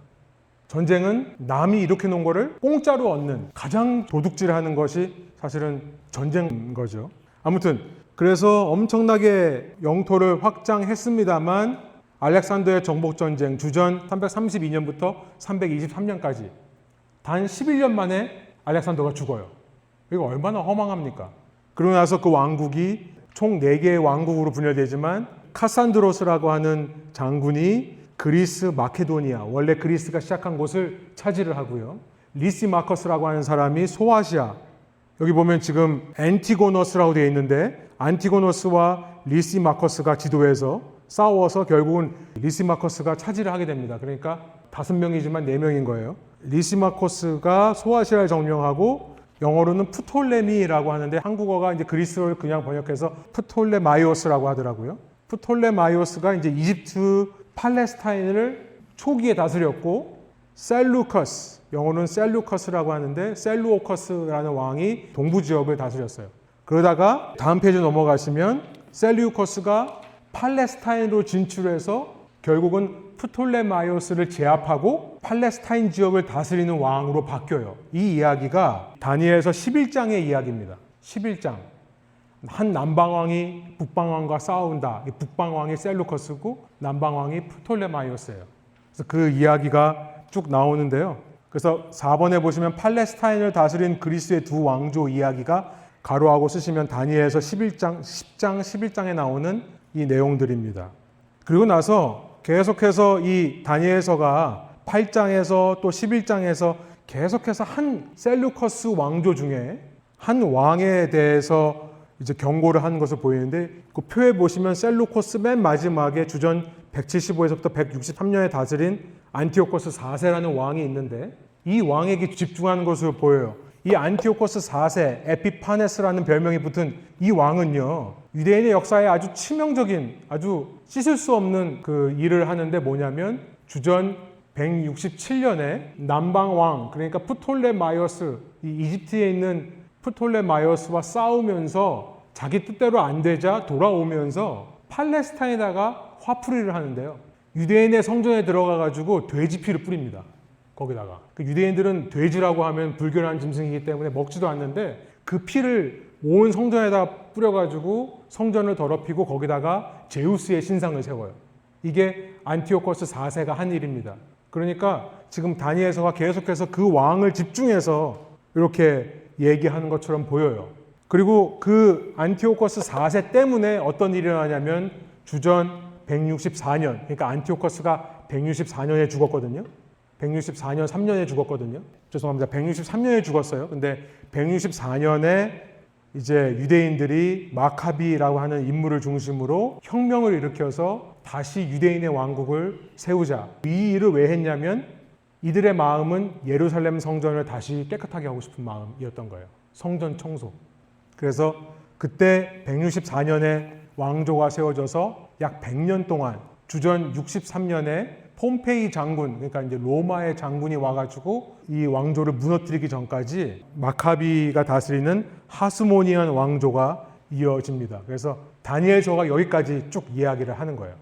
전쟁은 남이 이렇게 놓은 거를 공짜로 얻는 가장 도둑질하는 것이 사실은 전쟁인 거죠. 아무튼 그래서 엄청나게 영토를 확장했습니다만 알렉산더의 정복전쟁 주전 332년부터 323년까지 단 11년 만에 알렉산더가 죽어요. 이거 얼마나 허망합니까? 그러고 나서 그 왕국이 총 4개의 왕국으로 분열되지만 카산드로스라고 하는 장군이 그리스 마케도니아, 원래 그리스가 시작한 곳을 차지를 하고요. 리시마커스라고 하는 사람이 소아시아, 여기 보면 지금 안티고노스라고 되어 있는데 안티고노스와 리시마커스가 지도에서 싸워서 결국은 리시마커스가 차지를 하게 됩니다. 그러니까 5명이지만 4명인 거예요. 리시마커스가 소아시아를 점령하고 영어로는 프톨레미라고 하는데 한국어가 이제 그리스어를 그냥 번역해서 프톨레마이오스라고 하더라고요. 프톨레마이오스가 이제 이집트 팔레스타인을 초기에 다스렸고 셀루커스, 영어로는 셀루커스라고 하는데 셀루오커스라는 왕이 동부 지역을 다스렸어요. 그러다가 다음 페이지 넘어가시면 셀루커스가 팔레스타인으로 진출해서 결국은 프톨레마이오스를 제압하고 팔레스타인 지역을 다스리는 왕으로 바뀌어요. 이 이야기가 다니엘서 11장의 이야기입니다. 11장. 한 남방왕이 북방왕과 싸운다. 이 북방왕이 셀루커스고 남방왕이 프톨레마이오스예요. 그래서 그 이야기가 쭉 나오는데요. 그래서 4번에 보시면 팔레스타인을 다스린 그리스의 두 왕조 이야기가 가로하고 쓰시면 다니엘서 10장, 11장에 나오는 이 내용들입니다. 그리고 나서 계속해서 이 다니엘서가 8장에서 또 11장에서 계속해서 한 셀루커스 왕조 중에 한 왕에 대해서 이제 경고를 한 것을 보이는데 그 표에 보시면 셀루코스 맨 마지막에 주전 175에서부터 163년에 다스린 안티오코스 4세라는 왕이 있는데 이 왕에게 집중하는 것으로 보여요. 이 안티오코스 4세 에피파네스라는 별명이 붙은 이 왕은요, 유대인의 역사에 아주 치명적인, 아주 씻을 수 없는 그 일을 하는데 뭐냐면 주전 167년에 남방 왕, 그러니까 프톨레마이오스, 이 이집트에 있는 프톨레마이오스와 싸우면서 자기 뜻대로 안 되자 돌아오면서 팔레스타인에다가 화풀이를 하는데요. 유대인의 성전에 들어가 가지고 돼지 피를 뿌립니다. 거기다가 그 유대인들은 돼지라고 하면 불결한 짐승이기 때문에 먹지도 않는데 그 피를 온 성전에다 뿌려가지고 성전을 더럽히고 거기다가 제우스의 신상을 세워요. 이게 안티오코스 4세가 한 일입니다. 그러니까 지금 다니엘서가 계속해서 그 왕을 집중해서 이렇게 얘기하는 것처럼 보여요. 그리고 그 안티오코스 4세 때문에 어떤 일이 일어나냐면 주전 164년, 그러니까 안티오코스가 164년에 죽었거든요. 164년 3년에 죽었거든요. 죄송합니다. 163년에 죽었어요. 근데 164년에 이제 유대인들이 마카비라고 하는 인물을 중심으로 혁명을 일으켜서 다시 유대인의 왕국을 세우자. 이 일을 왜 했냐면 이들의 마음은 예루살렘 성전을 다시 깨끗하게 하고 싶은 마음이었던 거예요. 성전 청소. 그래서 그때 164년에 왕조가 세워져서 약 100년 동안 주전 63년에 폼페이 장군, 그러니까 이제 로마의 장군이 와가지고 이 왕조를 무너뜨리기 전까지 마카비가 다스리는 하스모니안 왕조가 이어집니다. 그래서 다니엘서가 여기까지 쭉 이야기를 하는 거예요.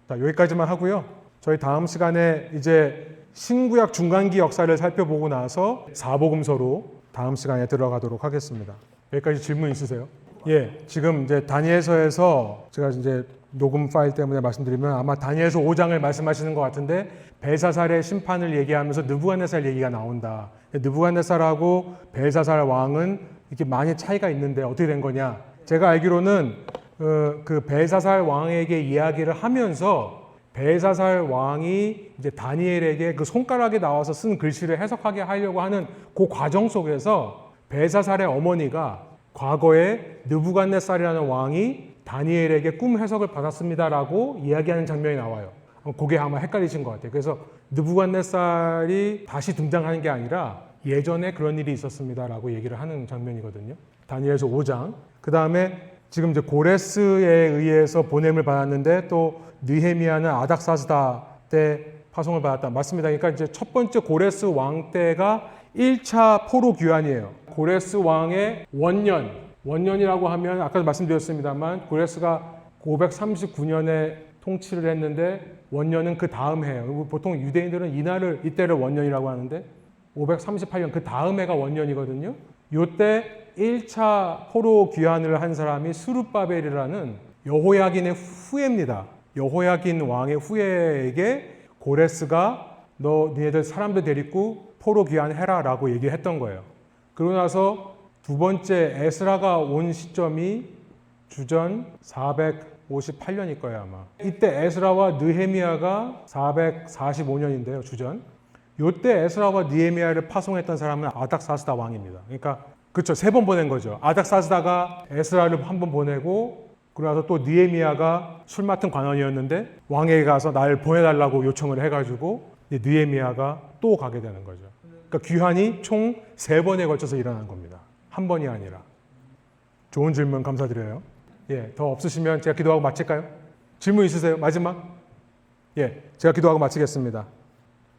자, 여기까지만 하고요. 저희 다음 시간에 이제 신구약 중간기 역사를 살펴보고 나서 사복음서로 다음 시간에 들어가도록 하겠습니다. 여기까지 질문 있으세요? 예, 지금 이제 다니엘서에서 제가 이제 녹음 파일 때문에 말씀드리면 아마 다니엘서 5장을 말씀하시는 것 같은데 벨사살의 심판을 얘기하면서 느부갓네살 얘기가 나온다. 느부갓네살하고 벨사살 왕은 이렇게 많이 차이가 있는데 어떻게 된 거냐? 제가 알기로는 그 벨사살 왕에게 이야기를 하면서 벨사살 왕이 이제 다니엘에게 그 손가락에 나와서 쓴 글씨를 해석하게 하려고 하는 그 과정 속에서 벨사살의 어머니가 과거에 느부갓네살이라는 왕이 다니엘에게 꿈 해석을 받았습니다라고 이야기하는 장면이 나와요. 그게 아마 헷갈리신 것 같아요. 그래서 느부갓네살이 다시 등장하는 게 아니라 예전에 그런 일이 있었습니다라고 얘기를 하는 장면이거든요. 다니엘서 5장. 그 다음에 지금 이제 고레스에 의해서 보냄을 받았는데 또 느헤미야는 아닥사스다 때 파송을 받았다. 맞습니다. 그러니까 이제 첫 번째 고레스 왕 때가 1차 포로 귀환이에요. 고레스 왕의 원년이라고 하면 아까도 말씀드렸습니다만 고레스가 539년에 통치를 했는데 원년은 그 다음 해예요. 보통 유대인들은 이때를 원년이라고 하는데 538년 그 다음 해가 원년이거든요. 요때 1차 포로 귀환을 한 사람이 스룹바벨이라는 여호야긴의 후예입니다. 여호야긴 왕의 후예에게 고레스가 너 니네들 사람들 데리고 포로 귀환해라 라고 얘기했던 거예요. 그러고 나서 두 번째 에스라가 온 시점이 주전 458년일 거예요 아마. 이때 에스라와 느헤미야가 445년인데요 주전. 요때 에스라와 느헤미야를 파송했던 사람은 아닥사스다 왕입니다. 그러니까 그렇죠. 3번 보낸 거죠. 아닥사스다가 에스라를 한 번 보내고 그러고 나서 또 느헤미야가 술 맡은 관원이었는데 왕에게 가서 날 보내달라고 요청을 해가지고 느헤미야가 또 가게 되는 거죠. 그러니까 귀환이 총 3번에 걸쳐서 일어난 겁니다. 한 번이 아니라. 좋은 질문 감사드려요. 예, 더 없으시면 제가 기도하고 마칠까요? 질문 있으세요? 마지막? 예, 제가 기도하고 마치겠습니다.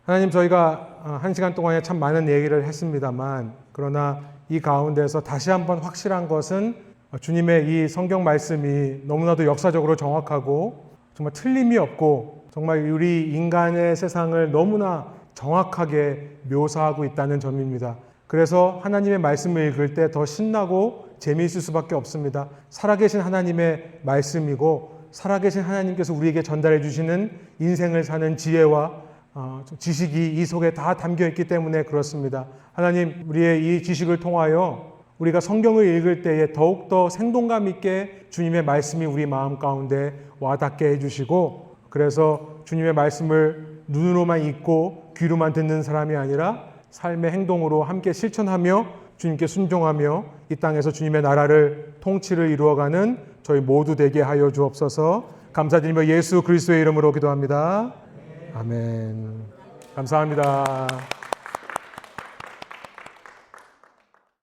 하나님, 저희가 1시간 동안에 참 많은 얘기를 했습니다만 그러나 이 가운데서 다시 한번 확실한 것은 주님의 이 성경 말씀이 너무나도 역사적으로 정확하고 정말 틀림이 없고 정말 우리 인간의 세상을 너무나 정확하게 묘사하고 있다는 점입니다. 그래서 하나님의 말씀을 읽을 때 더 신나고 재미있을 수밖에 없습니다. 살아계신 하나님의 말씀이고 살아계신 하나님께서 우리에게 전달해 주시는 인생을 사는 지혜와 지식이 이 속에 다 담겨 있기 때문에 그렇습니다. 하나님, 우리의 이 지식을 통하여 우리가 성경을 읽을 때에 더욱더 생동감 있게 주님의 말씀이 우리 마음 가운데 와닿게 해주시고 그래서 주님의 말씀을 눈으로만 읽고 귀로만 듣는 사람이 아니라 삶의 행동으로 함께 실천하며 주님께 순종하며 이 땅에서 주님의 나라를 통치를 이루어가는 저희 모두 되게 하여 주옵소서. 감사드리며 예수 그리스도의 이름으로 기도합니다. 아멘. 감사합니다.